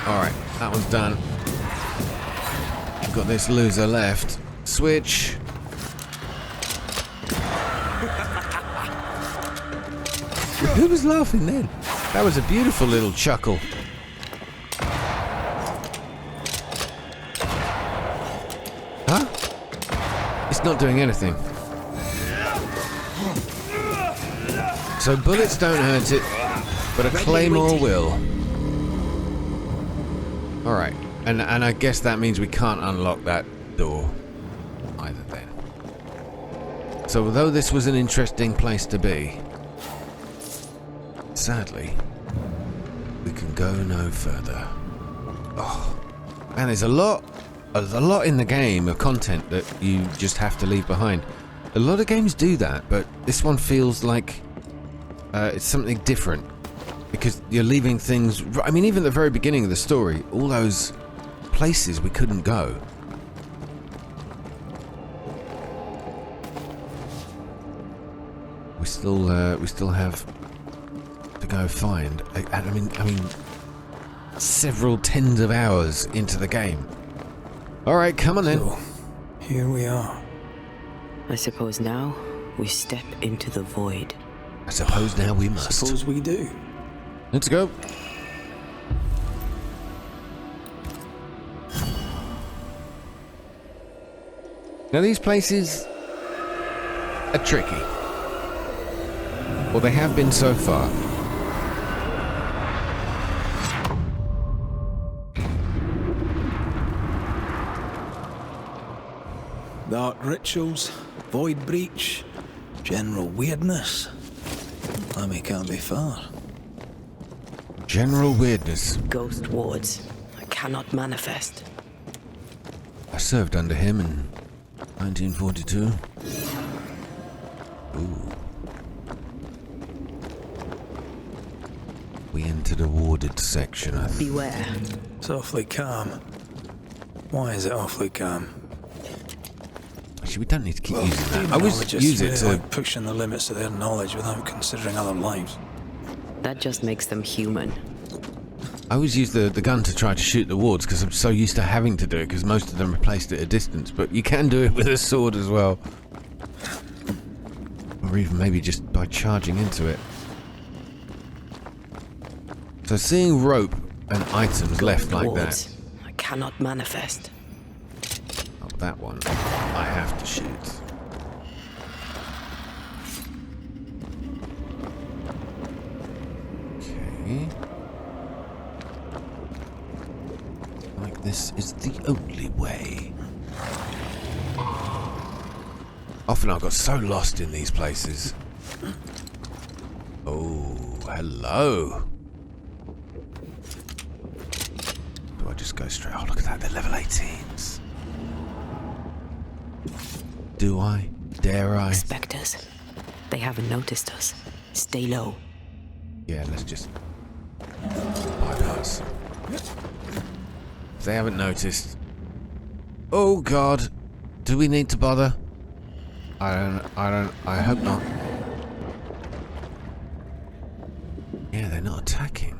Alright, that one's done. We've got this loser left. Switch. Who was laughing then? That was a beautiful little chuckle. Huh? It's not doing anything. So bullets don't hurt it, but a claymore will. Alright, and I guess that means we can't unlock that door either then. So although this was an interesting place to be, sadly, we can go no further. Oh, man, there's a lot in the game of content that you just have to leave behind. A lot of games do that, but this one feels like it's something different. Because you're leaving things... I mean, even at the very beginning of the story, all those places we couldn't go. We still have to go find... I mean, several tens of hours into the game. Alright, come on then. So, here we are. I suppose now we step into the void. I suppose now we must. Suppose we do. Let's go. Now these places are tricky. Well, they have been so far. Dark rituals, void breach, general weirdness. Lammy can't be far. General weirdness. Ghost wards. I cannot manifest. I served under him in 1942. Ooh. We entered a warded section, I think. Beware. It's awfully calm. Why is it awfully calm? Actually, we don't need to keep using that. I always use it to... like pushing the limits of their knowledge without considering other lives. That just makes them human. I always use the gun to try to shoot the wards because I'm so used to having to do it because most of them are placed at a distance, but you can do it with a sword as well. Or even maybe just by charging into it. So seeing rope and items left like that. I cannot manifest. Oh, that one. I have to shoot. Okay. Like this is the only way. Often I got so lost in these places. Oh, hello. Do I just go straight? Oh, look at that. They're level 18s. Do I? Dare I? Spectres. They haven't noticed us. Stay low. Yeah, let's just bypass. If they haven't noticed. Oh, God. Do we need to bother? I hope not. Yeah, they're not attacking.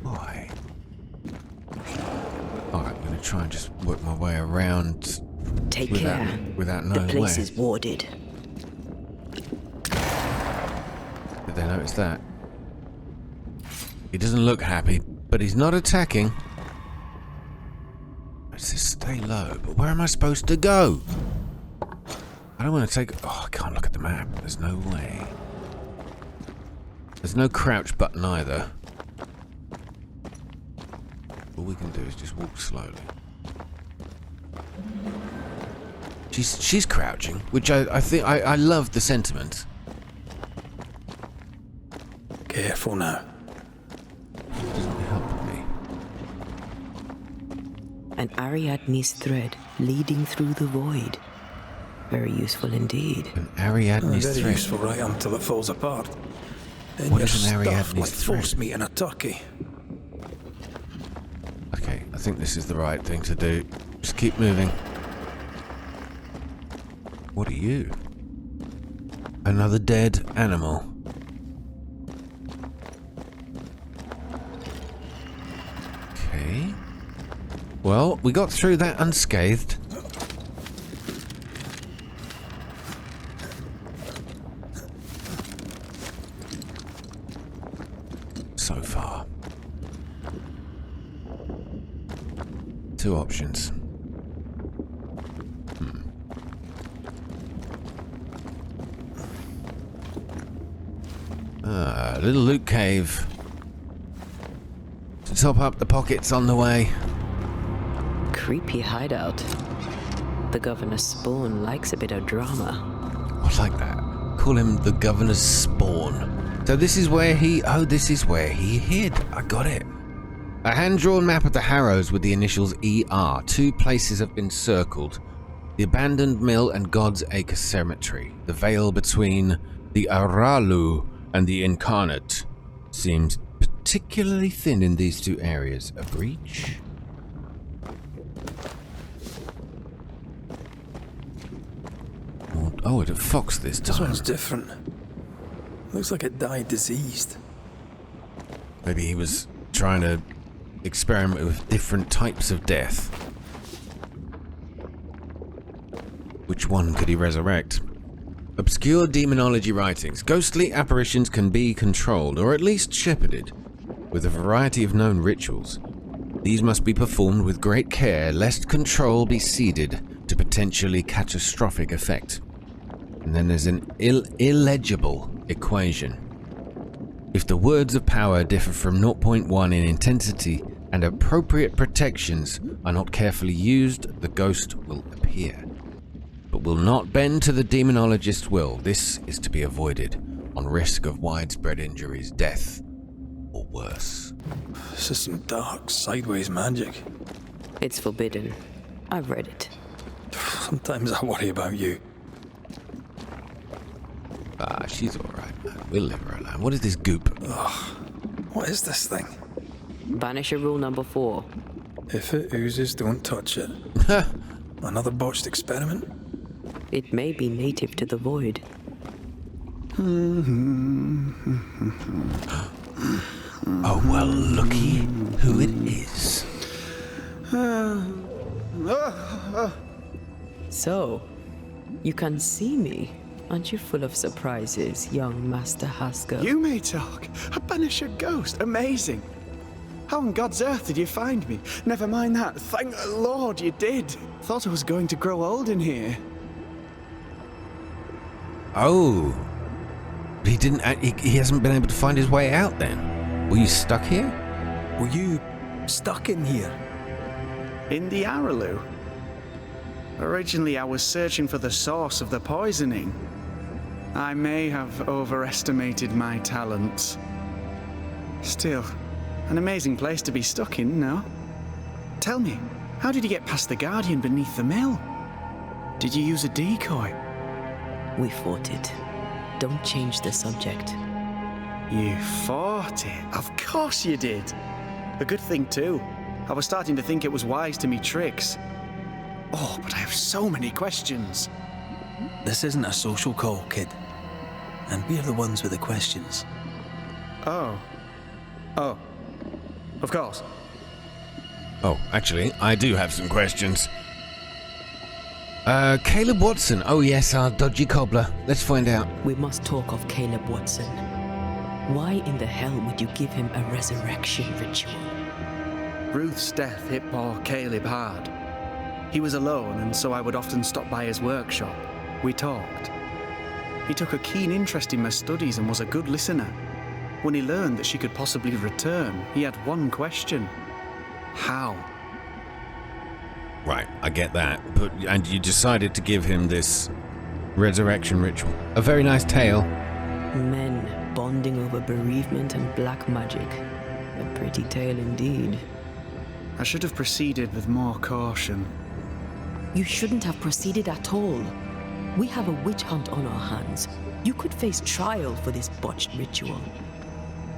Why? Alright, I'm gonna try and just work my way around. Take care. Without The knowing place where. is warded. Did they notice that? He doesn't look happy, but he's not attacking. It says stay low, but where am I supposed to go? I don't want to take... Oh, I can't look at the map. There's no way. There's no crouch button either. All we can do is just walk slowly. She's crouching, which I think... I love the sentiment. Careful now. Doesn't help me. An Ariadne's thread leading through the void. Very useful indeed. An Ariadne's Very thread. useful right until it falls apart. Then What you're is an stuffed Ariadne's like thread? force meat in a turkey. Okay, I think this is the right thing to do. Just keep moving. What are you? Another dead animal. Okay. Well, we got through that unscathed. So far. Two options. Little loot cave. To top up the pockets on the way. Creepy hideout. The governor's spawn likes a bit of drama. I like that. Call him the governor's spawn. So this is where he... Oh, this is where he hid. I got it. A hand-drawn map of the Harrows with the initials ER. Two places have been circled. The abandoned mill and God's Acre Cemetery. The veil between the Aralu and the Incarnate seems particularly thin in these two areas. A breach? Oh, it's a fox this This time. one's different. Looks like it died diseased. Maybe he was trying to experiment with different types of death. Which one could he resurrect? Obscure demonology writings. Ghostly apparitions can be controlled, or at least shepherded, with a variety of known rituals. These must be performed with great care, lest control be ceded to potentially catastrophic effect. And then there's an illegible equation. If the words of power differ from 0.1 in intensity and appropriate protections are not carefully used, the ghost will appear, but will not bend to the demonologist's will. This is to be avoided on risk of widespread injuries, death, or worse. This is some dark, sideways magic. It's forbidden. I've read it. Sometimes I worry about you. Ah, she's alright, man. We'll leave her alone. What is this goop? What is this thing? Banisher rule number 4. If it oozes, don't touch it. Another botched experiment? It may be native to the void. Oh, well, looky who it is. So, You can see me. Aren't you full of surprises, young Master Haskell? You may talk. A Banisher ghost. Amazing. How on God's earth did you find me? Never mind that. Thank the Lord you did. Thought I was going to grow old in here. Oh. He didn't. He hasn't been able to find his way out then. Were you stuck here? Were you stuck in here? In the Araloo? Originally, I was searching for the source of the poisoning. I may have overestimated my talents. Still, an amazing place to be stuck in, no? Tell me, how did you get past the Guardian beneath the mill? Did you use a decoy? We fought it. Don't change the subject. You fought it? Of course you did. A good thing, too. I was starting to think it was wise to me tricks. Oh, but I have so many questions. This isn't a social call, kid. And we're the ones with the questions. Oh. Oh. Of course. Oh, actually, I do have some questions. Caleb Watson. Oh yes, our dodgy cobbler. Let's find out. We must talk of Caleb Watson. Why in the hell would you give him a resurrection ritual? Ruth's death hit poor Caleb hard. He was alone, and so I would often stop by his workshop. We talked. He took a keen interest in my studies and was a good listener. When he learned that she could possibly return, he had one question. How? Right, I get that. And you decided to give him this resurrection ritual. A very nice tale. Men bonding over bereavement and black magic. A pretty tale indeed. I should have proceeded with more caution. You shouldn't have proceeded at all. We have a witch hunt on our hands. You could face trial for this botched ritual.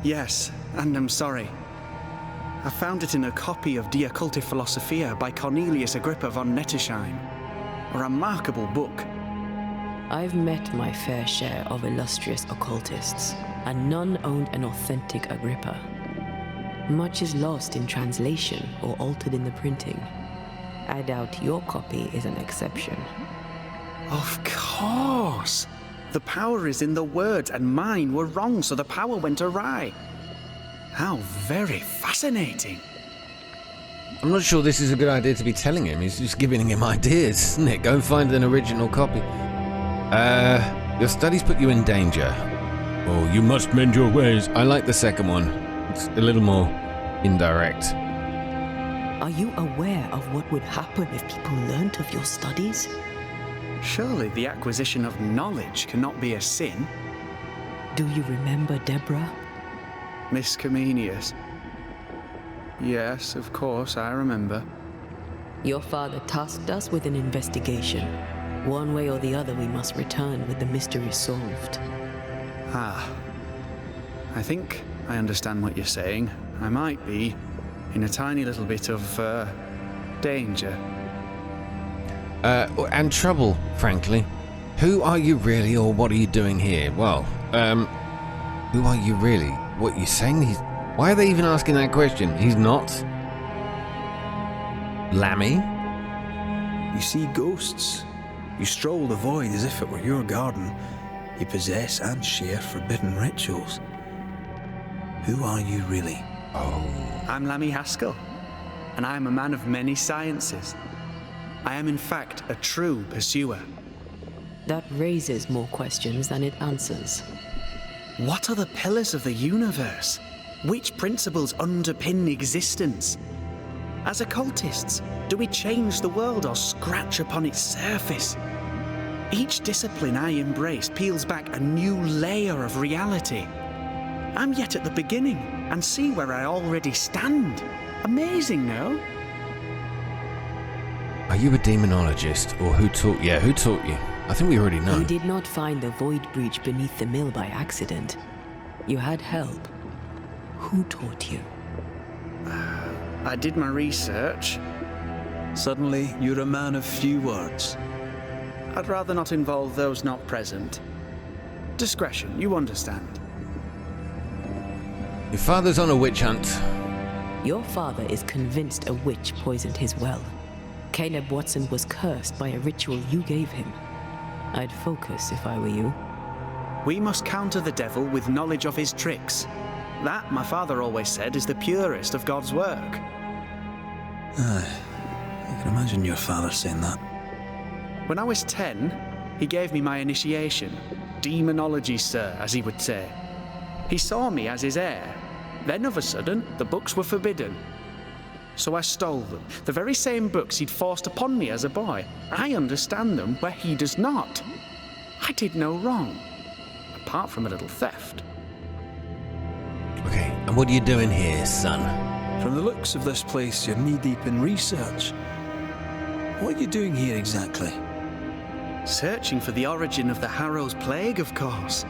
Yes, and I'm sorry. I found it in a copy of De Occulti Philosophia by Cornelius Agrippa von Nettesheim. A remarkable book. I've met my fair share of illustrious occultists, and none owned an authentic Agrippa. Much is lost in translation or altered in the printing. I doubt your copy is an exception. Of course! The power is in the words, and mine were wrong, so the power went awry. How very fascinating. I'm not sure this is a good idea to be telling him. He's just giving him ideas, isn't it? Go find an original copy. Your studies put you in danger. Oh, you must mend your ways. I like the second one. It's a little more indirect. Are you aware of what would happen if people learnt of your studies? Surely the acquisition of knowledge cannot be a sin. Do you remember Deborah? Miss Comenius. Yes, of course, I remember. Your father tasked us with an investigation. One way or the other, we must return with the mystery solved. Ah. I think I understand what you're saying. I might be in a tiny little bit of, danger. And trouble, frankly. Who are you really, or what are you doing here? Well, who are you really? What are you saying? Why are they even asking that question? He's not Lammy? You see ghosts. You stroll the void as if it were your garden. You possess and share forbidden rituals. Who are you really? Oh. I'm Lammy Haskell, and I am a man of many sciences. I am in fact a true pursuer. That raises more questions than it answers. What are the pillars of the universe? Which principles underpin existence? As occultists, do we change the world or scratch upon its surface? Each discipline I embrace peels back a new layer of reality. I'm yet at the beginning and see where I already stand. Amazing, no? Are you a demonologist, or who taught you? Yeah, who taught you? I think we already know. You did not find the void breach beneath the mill by accident. You had help. Who taught you? I did my research. Suddenly, you're a man of few words. I'd rather not involve those not present. Discretion, you understand. Your father's on a witch hunt. Your father is convinced a witch poisoned his well. Caleb Watson was cursed by a ritual you gave him. I'd focus if I were you. We must counter the devil with knowledge of his tricks. That, my father always said, is the purest of God's work. I can imagine your father saying that. When I was 10, he gave me my initiation. Demonology, sir, as he would say. He saw me as his heir. Then, of a sudden, the books were forbidden. So I stole them. The very same books he'd forced upon me as a boy. I understand them where he does not. I did no wrong, apart from a little theft. Okay, and what are you doing here, son? From the looks of this place, you're knee-deep in research. What are you doing here exactly? Searching for the origin of the Harrow's Plague, of course.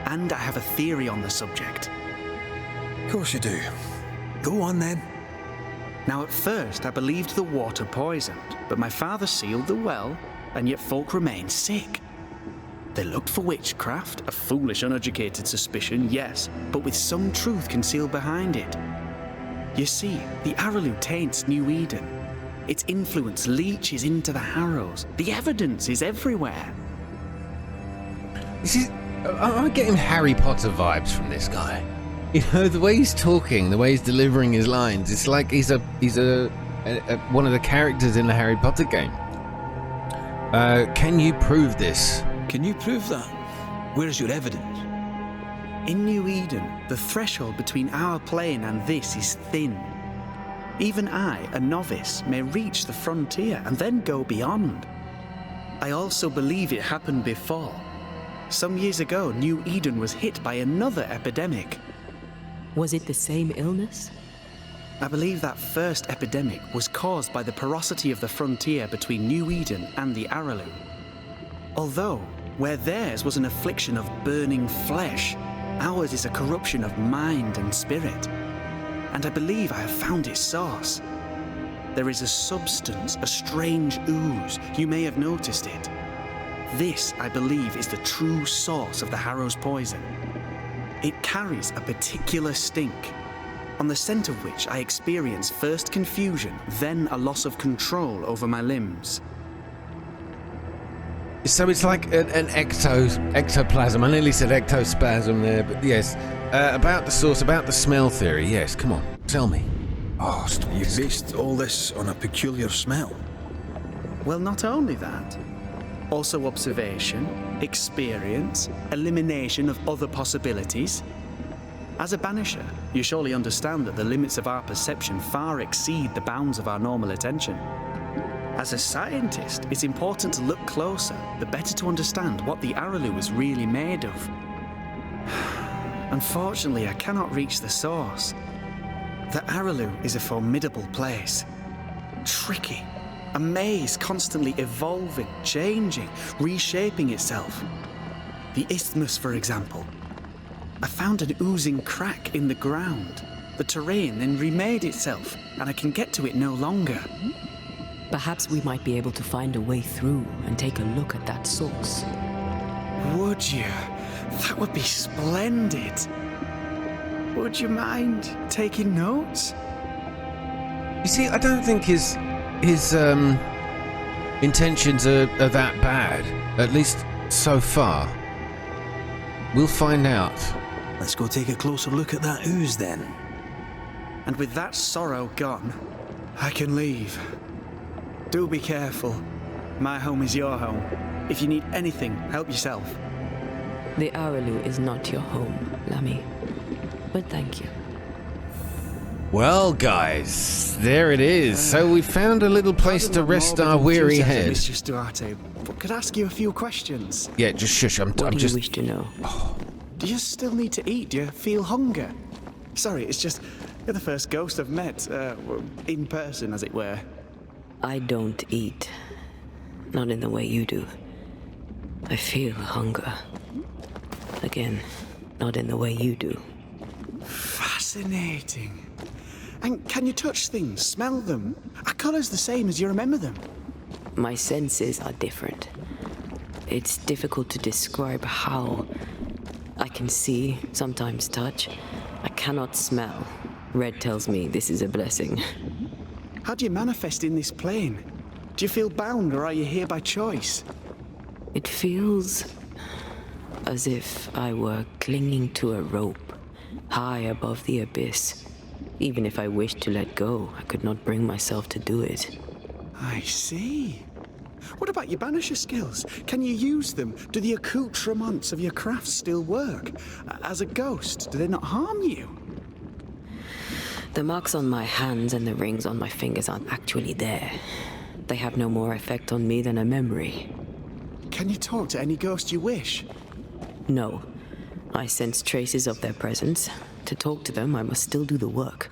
And I have a theory on the subject. Of course you do. Go on then. Now, at first, I believed the water poisoned, but my father sealed the well, and yet folk remained sick. They looked for witchcraft, a foolish, uneducated suspicion, yes, but with some truth concealed behind it. You see, the Araloo taints New Eden. Its influence leaches into the Harrows. The evidence is everywhere. This is, I'm getting Harry Potter vibes from this guy. You know, the way he's talking, the way he's delivering his lines, it's like he's one of the characters in the Harry Potter game. Can you prove this? Can you prove that? Where's your evidence? In New Eden, the threshold between our plane and this is thin. Even I, a novice, may reach the frontier and then go beyond. I also believe it happened before. Some years ago, New Eden was hit by another epidemic. Was it the same illness? I believe that first epidemic was caused by the porosity of the frontier between New Eden and the Araloo. Although, where theirs was an affliction of burning flesh, ours is a corruption of mind and spirit. And I believe I have found its source. There is a substance, a strange ooze. You may have noticed it. This, I believe, is the true source of the Harrow's poison. It carries a particular stink, on the scent of which I experience first confusion, then a loss of control over my limbs. So it's like an ectoplasm. I nearly said ectospasm there, but yes. About the source, about the smell theory. Yes, come on, tell me. Oh, you based all this on a peculiar smell? Well, not only that. Also observation, experience, elimination of other possibilities. As a Banisher, you surely understand that the limits of our perception far exceed the bounds of our normal attention. As a scientist, it's important to look closer, the better to understand what the Araloo is really made of. Unfortunately, I cannot reach the source. The Araloo is a formidable place. Tricky. A maze constantly evolving, changing, reshaping itself. The isthmus, for example. I found an oozing crack in the ground. The terrain then remade itself, and I can get to it no longer. Perhaps we might be able to find a way through and take a look at that source. Would you? That would be splendid. Would you mind taking notes? You see, I don't think his intentions are that bad, at least so far. We'll find out. Let's go take a closer look at that ooze then. And with that sorrow gone, I can leave. Do be careful. My home is your home. If you need anything, help yourself. The Araloo is not your home, Lammy. But thank you. Well, guys, there it is. So we found a little place to rest our weary head. Mistress Duarte, but could I ask you a few questions? Yeah, just shush. I'm What do just. you wish to know? Do you still need to eat? Do you feel hunger? Sorry, it's just you're the first ghost I've met, in person, as it were. I don't eat. Not in the way you do. I feel hunger. Again, not in the way you do. Fascinating. And can you touch things, smell them? Are colours the same as you remember them? My senses are different. It's difficult to describe how. I can see, sometimes touch. I cannot smell. Red tells me this is a blessing. How do you manifest in this plane? Do you feel bound or are you here by choice? It feels as if I were clinging to a rope, high above the abyss. Even if I wished to let go, I could not bring myself to do it. I see. What about your Banisher skills? Can you use them? Do the accoutrements of your craft still work? As a ghost, do they not harm you? The marks on my hands and the rings on my fingers aren't actually there. They have no more effect on me than a memory. Can you talk to any ghost you wish? No. I sense traces of their presence. To talk to them, I must still do the work.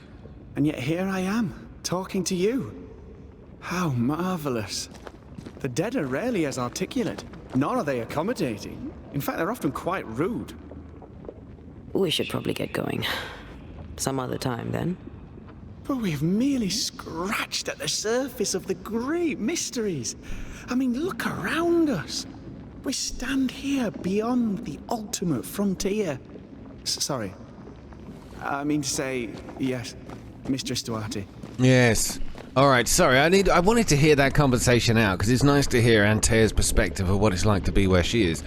And yet here I am, talking to you. How marvelous. The dead are rarely as articulate, nor are they accommodating. In fact, they're often quite rude. We should probably get going. Some other time, then. But we've merely scratched at the surface of the great mysteries. I mean, look around us. We stand here beyond the ultimate frontier. Sorry. I mean to say, yes, Mistress Duarte. Yes. All right, sorry, I wanted to hear that conversation out, because it's nice to hear Antea's perspective of what it's like to be where she is.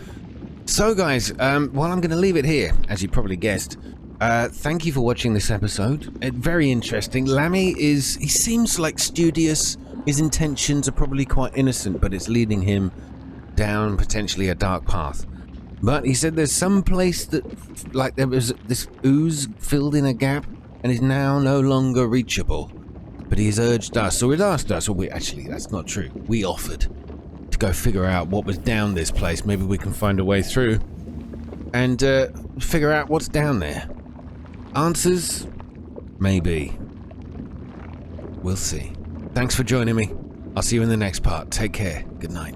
So, guys, well, I'm going to leave it here, as you probably guessed. Thank you for watching this episode. Very interesting. Lammy he seems like studious. His intentions are probably quite innocent, but it's leading him down potentially a dark path. But he said there's some place that, like, there was this ooze filled in a gap and is now no longer reachable. But he's urged us, or he's asked us, or actually, that's not true. We offered to go figure out what was down this place. Maybe we can find a way through and figure out what's down there. Answers? Maybe. We'll see. Thanks for joining me. I'll see you in the next part. Take care. Good night.